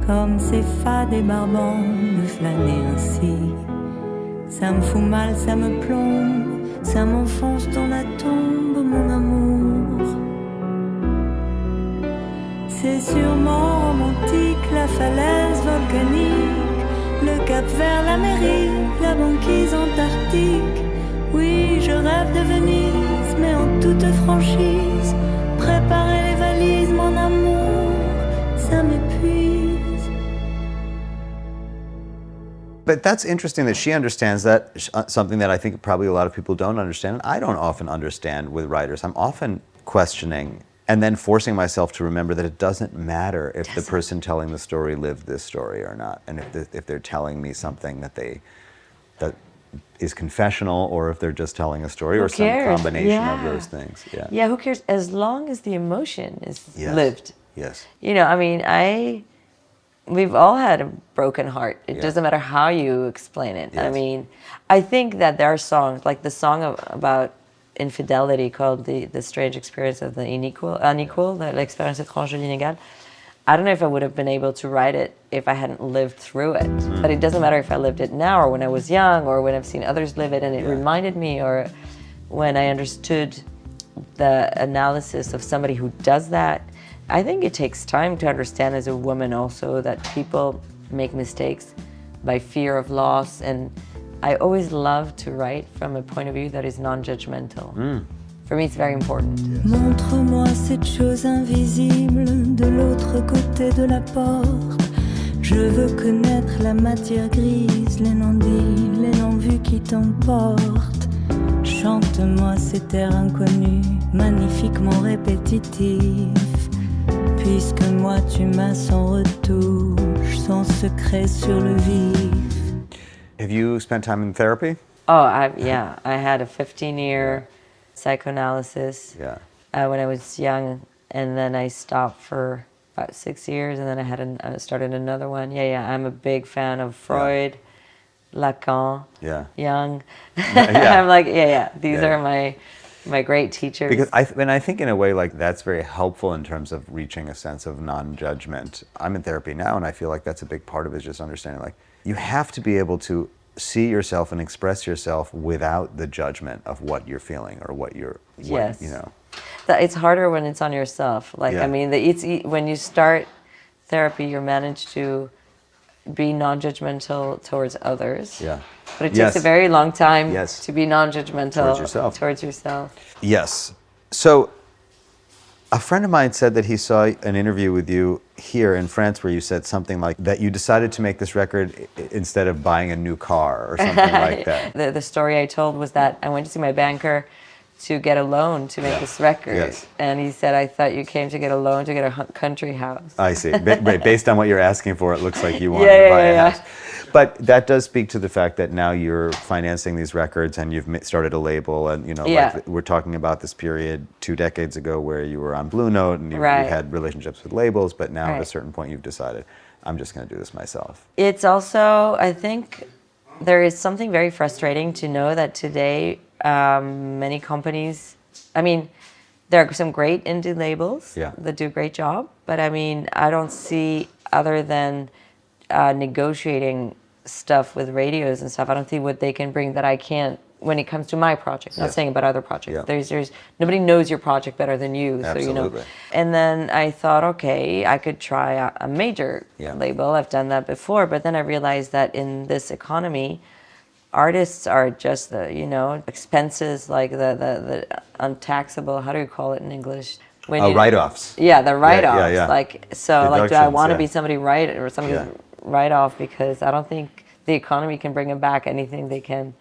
comme ces fades et barbants de flâner ainsi. Ça me fout mal, ça me plombe, ça m'enfonce dans la tombe, mon amour. C'est sûrement romantique, la falaise volcanique, le cap vers l'Amérique, la banquise antarctique. Oui, je rêve de Venise, mais en toute franchise, préparer les valises, mon amour, ça m'épuise. But that's interesting that she understands that, something that I think probably a lot of people don't understand. I don't often understand with writers. I'm often questioning and then forcing myself to remember that it doesn't matter if the person telling the story lived this story or not, and if they're telling me something that is confessional, or if they're just telling a story, or some combination of those things. Yeah, who cares? As long as the emotion is lived. Yes. I mean, we've all had a broken heart. It doesn't matter how you explain it. Yes. I mean, I think that there are songs, like the song about infidelity called the Strange Experience of the Unequal, L'expérience étrange de l'inégal. I don't know if I would have been able to write it if I hadn't lived through it. But it doesn't matter if I lived it now, or when I was young, or when I've seen others live it and it reminded me, or when I understood the analysis of somebody who does that. I think it takes time to understand as a woman also that people make mistakes by fear of loss, and I always love to write from a point of view that is non-judgmental. For me, it's very important. Montre-moi cette chose invisible de l'autre côté de la porte. Je veux connaître la matière grise, les non-dits, les non-vus qui t'emportent. Chante-moi cet air inconnu, magnifiquement répétitif. Puisque moi tu m'as sans retouche, sans secret sur le vif. Have you spent time in therapy? Oh, I had a 15-year psychoanalysis when I was young, and then I stopped for about 6 years, and then I started another one. I'm a big fan of Freud, Lacan, Jung. I'm like, these are my great teachers. Because I think in a way like that's very helpful in terms of reaching a sense of non-judgment. I'm in therapy now, and I feel like that's a big part of it, is just understanding like you have to be able to see yourself and express yourself without the judgment of what you're feeling or what you know. It's harder when it's on yourself. Like, I mean, when you start therapy, you're managed to be non-judgmental towards others. Yeah. But it takes a very long time Yes. to be non-judgmental towards yourself. Towards yourself. Yes. So a friend of mine said that he saw an interview with you here in France where you said something like that you decided to make this record instead of buying a new car or something like that. The story I told was that I went to see my banker to get a loan to make this record. Yes. And he said, I thought you came to get a loan to get a country house. I see. Based on what you're asking for, it looks like you wanted to buy a house. But that does speak to the fact that now you're financing these records and you've started a label, and like we're talking about this period 2 decades ago where you were on Blue Note and you had relationships with labels, but now at a certain point you've decided, I'm just going to do this myself. It's also, I think, there is something very frustrating to know that today many companies, I mean, there are some great indie labels that do a great job, but I mean, I don't see, other than negotiating stuff with radios and stuff, I don't see what they can bring that I can't when it comes to my project. Not saying about other projects. There's nobody knows your project better than you. Absolutely. So And then I thought, okay, I could try a major label. I've done that before, but then I realized that in this economy, artists are just the expenses, like the untaxable. How do you call it in English? Write-offs. Yeah, the write-offs. Yeah. Like, so, like, do I want to be somebody's write-off? Because I don't think the economy can bring them back anything they can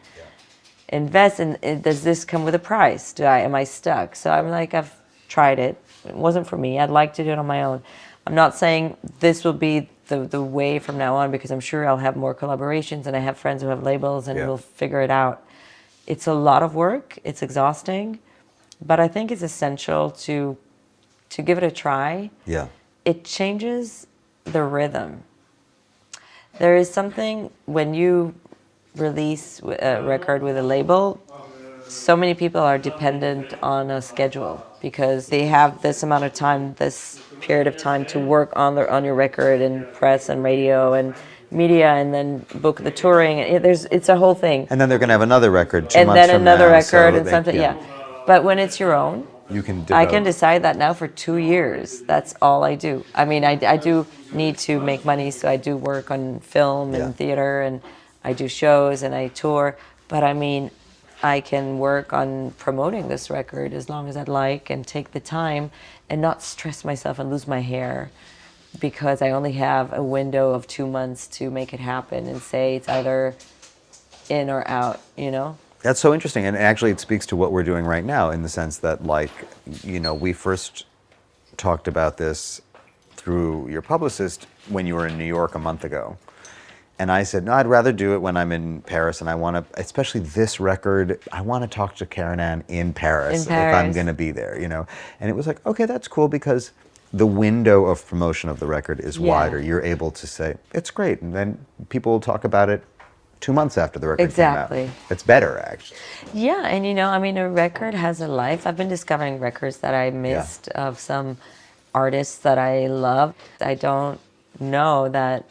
invest in. Does this come with a price? Am I stuck? So I'm like, I've tried it. It wasn't for me. I'd like to do it on my own. I'm not saying this will be the way from now on, because I'm sure I'll have more collaborations, and I have friends who have labels, and we'll figure it out. It's a lot of work. It's exhausting, but I think it's essential to give it a try. Yeah. It changes the rhythm. There is something when you release a record with a label, so many people are dependent on a schedule because they have this amount of time, this period of time to work on your record and press and radio and media, and then book the touring. It's a whole thing. And then they're going to have another record 2 months from now. And then another record and something, But when it's your own, I can decide that now for 2 years. That's all I do. I mean, I do need to make money, so I do work on film and theater, and I do shows and I tour. But I mean, I can work on promoting this record as long as I'd like, and take the time and not stress myself and lose my hair because I only have a window of 2 months to make it happen and say it's either in or out, That's so interesting, and actually it speaks to what we're doing right now, in the sense that, like, we first talked about this through your publicist when you were in New York a month ago. And I said, no, I'd rather do it when I'm in Paris, and I want to, especially this record, I want to talk to Keren Ann in Paris if I'm going to be there, And it was like, okay, that's cool, because the window of promotion of the record is wider. You're able to say, it's great, and then people will talk about it 2 months after the record came out. It's better, actually. Yeah, and I mean, a record has a life. I've been discovering records that I missed of some artists that I love. I don't know that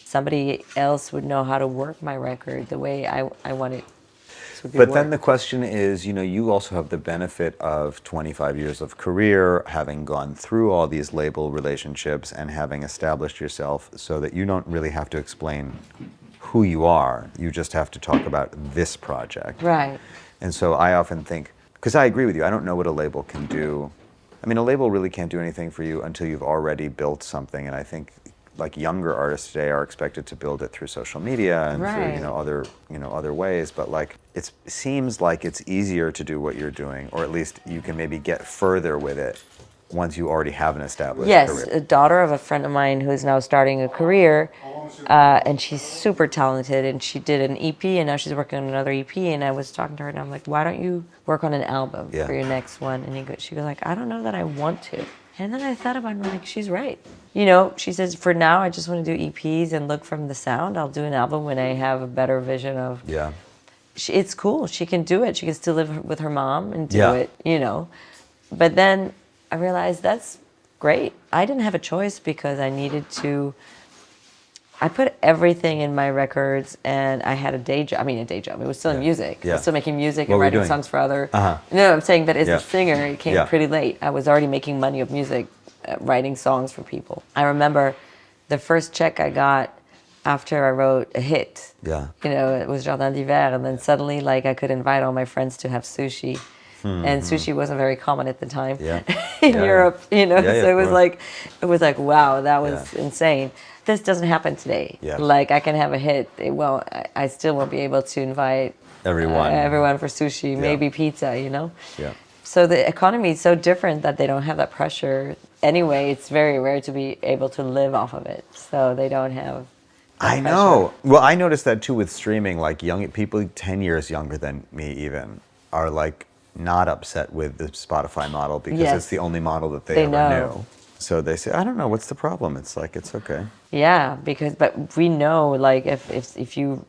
somebody else would know how to work my record the way I want it to be But worked. then the question is, you also have the benefit of 25 years of career, having gone through all these label relationships and having established yourself so that you don't really have to explain who you are. You just have to talk about this project. Right. And so I often think, because I agree with you, I don't know what a label can do. I mean, a label really can't do anything for you until you've already built something, and I think like younger artists today are expected to build it through social media and Right. through other ways, but like it seems like it's easier to do what you're doing, or at least you can maybe get further with it once you already have an established Yes, career. a daughter of a friend of mine who is now starting a career, and she's super talented, and she did an EP, and now she's working on another EP, and I was talking to her, and I'm like, why don't you work on an album Yeah. for your next one? And she goes like, I don't know that I want to. And then I thought about it, and I'm like, she's right. You know, she says, for now, I just want to do EPs and look from the sound. I'll do an album when I have a better vision of... Yeah. It's cool. She can do it. She can still live with her mom and do Yeah. it, you know. But then I realized that's great. I didn't have a choice because I needed to... I put everything in my records, and I had a day job. I mean, a day job. It was still in music. I was still making music What and were you writing doing? songs for other... No, I'm saying, but as a singer, it came Yeah. pretty late. I was already making money of music, writing songs for people. I remember the first check I got after I wrote a hit. Yeah. You know, it was Jardin d'hiver, and then suddenly, like, I could invite all my friends to have sushi. And sushi wasn't very common at the time Yeah. in Yeah, Europe, you know. Yeah, yeah, so of course. it was like, wow, that was Yeah. insane. This doesn't happen today. Yeah. Like, I can have a hit. Well, I still won't be able to invite everyone for sushi, maybe pizza, you know. Yeah. So the economy is so different that they don't have that pressure. Anyway, it's very rare to be able to live off of it. So they don't have that I know. Well, I noticed that too with streaming. Like young people, 10 years younger than me, even are like not upset with the Spotify model because Yes. it's the only model that they They ever know. knew. So they say, I don't know, what's the problem? It's like it's okay. Yeah, but we know, like, if you,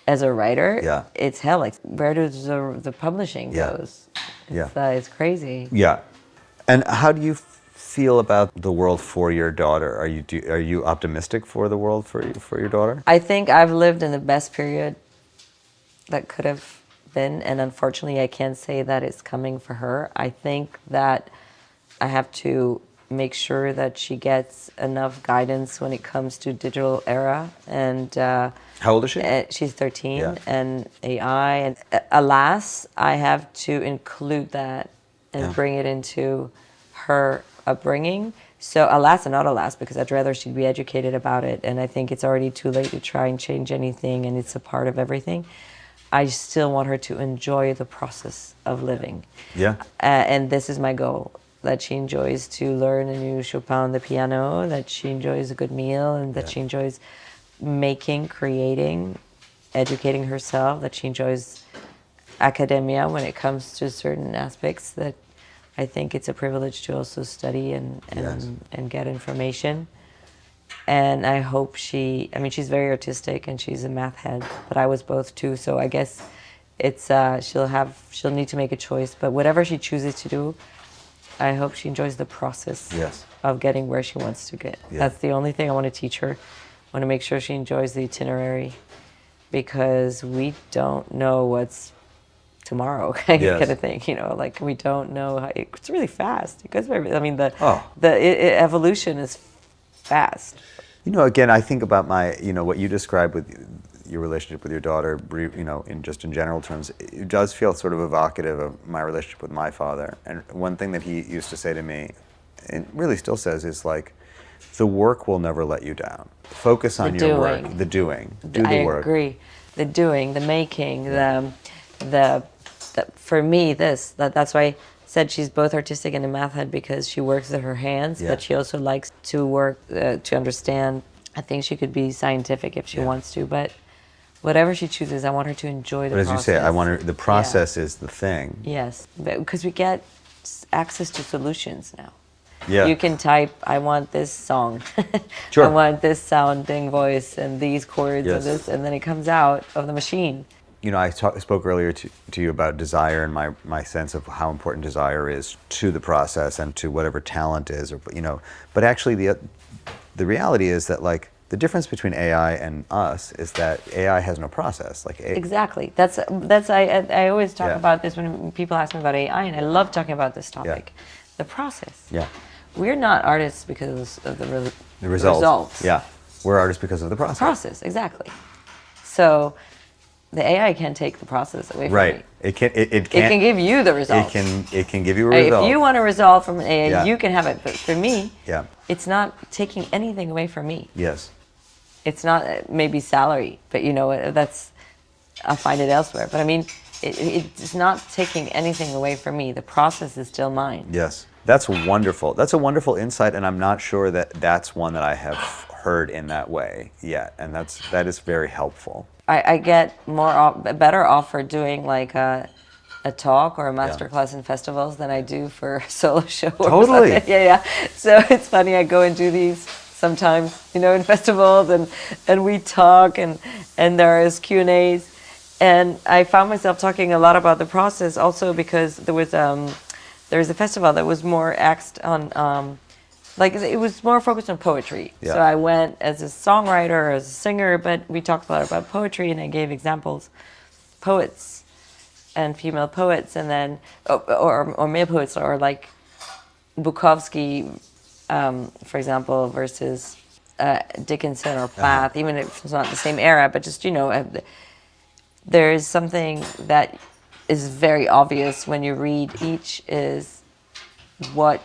as a writer, Yeah. it's hell. Like, where does the publishing Yeah. goes? Yeah. It's crazy. Yeah. And how do you feel about the world for your daughter? Are you optimistic for the world for your daughter? I think I've lived in the best period that could have been, and unfortunately, I can't say that it's coming for her. I think that I have to make sure that she gets enough guidance when it comes to digital era and How old is she? she's 13 Yeah. and AI, and alas I have to include that and bring it into her upbringing. So alas and not alas, because I'd rather she'd be educated about it, and I think it's already too late to try and change anything, and it's a part of everything. I still want her to enjoy the process of living. Yeah. And this is my goal, that she enjoys to learn a new Chopin on the piano, that she enjoys a good meal, and that she enjoys making, creating, educating herself, that she enjoys academia when it comes to certain aspects, that I think it's a privilege to also study and get information. And I hope she's very artistic and she's a math head, but I was both too, so I guess it's she'll need to make a choice, but whatever she chooses to do, I hope she enjoys the process of getting where she wants to get. Yeah. That's the only thing I want to teach her. I want to make sure she enjoys the itinerary, because we don't know what's tomorrow kind of thing, you know, like we don't know how, it's really fast. It goes very, I mean, the evolution is fast. You know, again, I think about what you described with your relationship with your daughter, you know, in general terms, it does feel sort of evocative of my relationship with my father. And one thing that he used to say to me, and really still says, is like, the work will never let you down. Focus on your work, the doing, do the work. I agree. The doing, the making, the for me, that's why I said she's both artistic and a math head, because she works with her hands, but she also likes to work, to understand. I think she could be scientific if she wants to, but whatever she chooses, I want her to enjoy the process. But as you say, I want her, the process is the thing. Yes, because we get access to solutions now. Yeah. You can type, I want this song. Sure. I want this sounding voice and these chords Yes. and this, and then it comes out of the machine. You know, I spoke earlier to you about desire and my sense of how important desire is to the process and to whatever talent is, or, you know, but actually the reality is that, like, the difference between AI and us is that AI has no process. Like Exactly. That's I always talk Yeah. about this when people ask me about AI, and I love talking about this topic. The process. Yeah. We're not artists because of the results. results. Yeah. We're artists because of the process. Process, exactly. So The AI can't take the process away from Right. me. It can. It can give you the result. It can give you a result. If you want a result from an AI, Yeah. you can have it. But for me, Yeah. it's not taking anything away from me. Yes. It's not maybe salary, but I'll find it elsewhere. But I mean, it's not taking anything away from me. The process is still mine. Yes. That's wonderful. That's a wonderful insight, and I'm not sure that that's one that I have heard in that way yet, and that is very helpful. I get better off for doing like a talk or a master class in festivals than I do for a solo show. Totally. Yeah. So it's funny, I go and do these sometimes, in festivals, and we talk, and there is Q&As, and I found myself talking a lot about the process also because there was a festival that was more axed on it was more focused on poetry. Yeah. So I went as a songwriter, as a singer, but we talked a lot about poetry, and I gave examples, poets and female poets, and then or male poets, or like Bukowski, for example, versus Dickinson or Plath, even if it's not the same era, but just there is something that is very obvious when you read each is what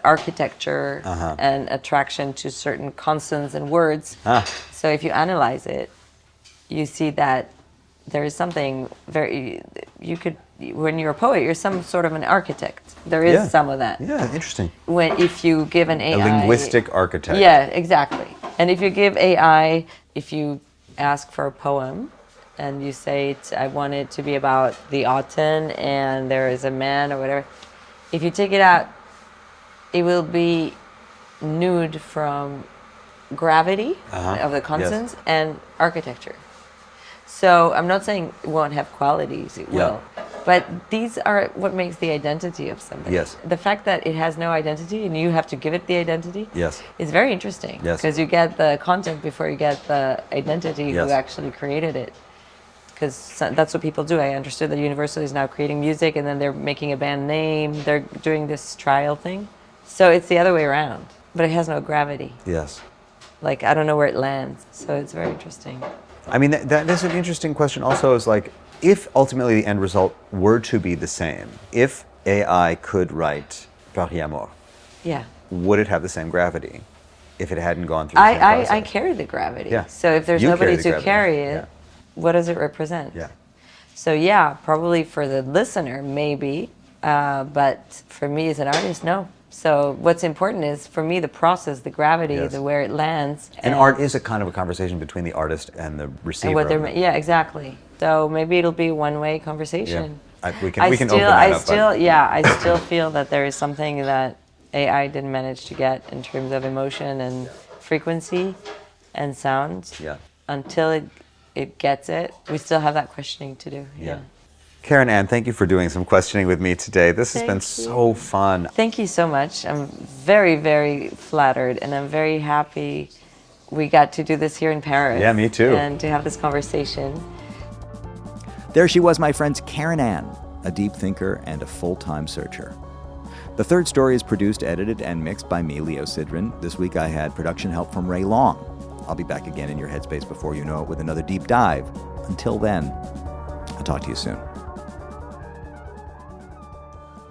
architecture and attraction to certain consonants and words. So if you analyze it, you see that there is something when you're a poet, you're some sort of an architect. There is some of that. Yeah, interesting. If you give an AI... A linguistic architect. Yeah, exactly. And if you give AI, if you ask for a poem, and you say, I want it to be about the autumn, and there is a man or whatever, if you take it out, it will be nude from gravity of the consonants and architecture. So I'm not saying it won't have qualities, it will. But these are what makes the identity of somebody. Yes. The fact that it has no identity and you have to give it the identity is very interesting. Yes. Because you get the content before you get the identity who actually created it. Because that's what people do. I understood that Universal is now creating music, and then they're making a band name. They're doing this trial thing. So it's the other way around. But it has no gravity. Yes. Like, I don't know where it lands. So it's very interesting. I mean, that's an interesting question also, is like, if ultimately the end result were to be the same, if AI could write Barði Jóhannsson, would it have the same gravity if it hadn't gone through the same process? I carry the gravity. Yeah. So if there's nobody to carry it, Yeah. what does it represent? Yeah. So probably for the listener, maybe, but for me as an artist, no. So what's important is, for me, the process, the gravity, where it lands. And art is a kind of a conversation between the artist and the receiver. And what they're, exactly. So maybe it'll be a one-way conversation. Yeah. We can open that up. I still feel that there is something that AI didn't manage to get in terms of emotion and frequency and sound. Yeah. Until it gets it, we still have that questioning to do. Yeah. Keren Ann, thank you for doing some questioning with me today. This has been so fun. Thank you so much. I'm very, very flattered, and I'm very happy we got to do this here in Paris. Yeah, me too. And to have this conversation. There she was, my friends, Keren Ann, a deep thinker and a full-time searcher. The Third Story is produced, edited, and mixed by me, Leo Sidran. This week I had production help from Ray Long. I'll be back again in your headspace before you know it with another deep dive. Until then, I'll talk to you soon.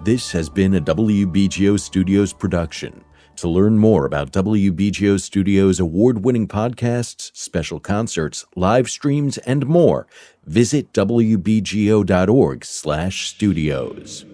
This has been a WBGO Studios production. To learn more about WBGO Studios' award-winning podcasts, special concerts, live streams, and more, visit wbgo.org/studios.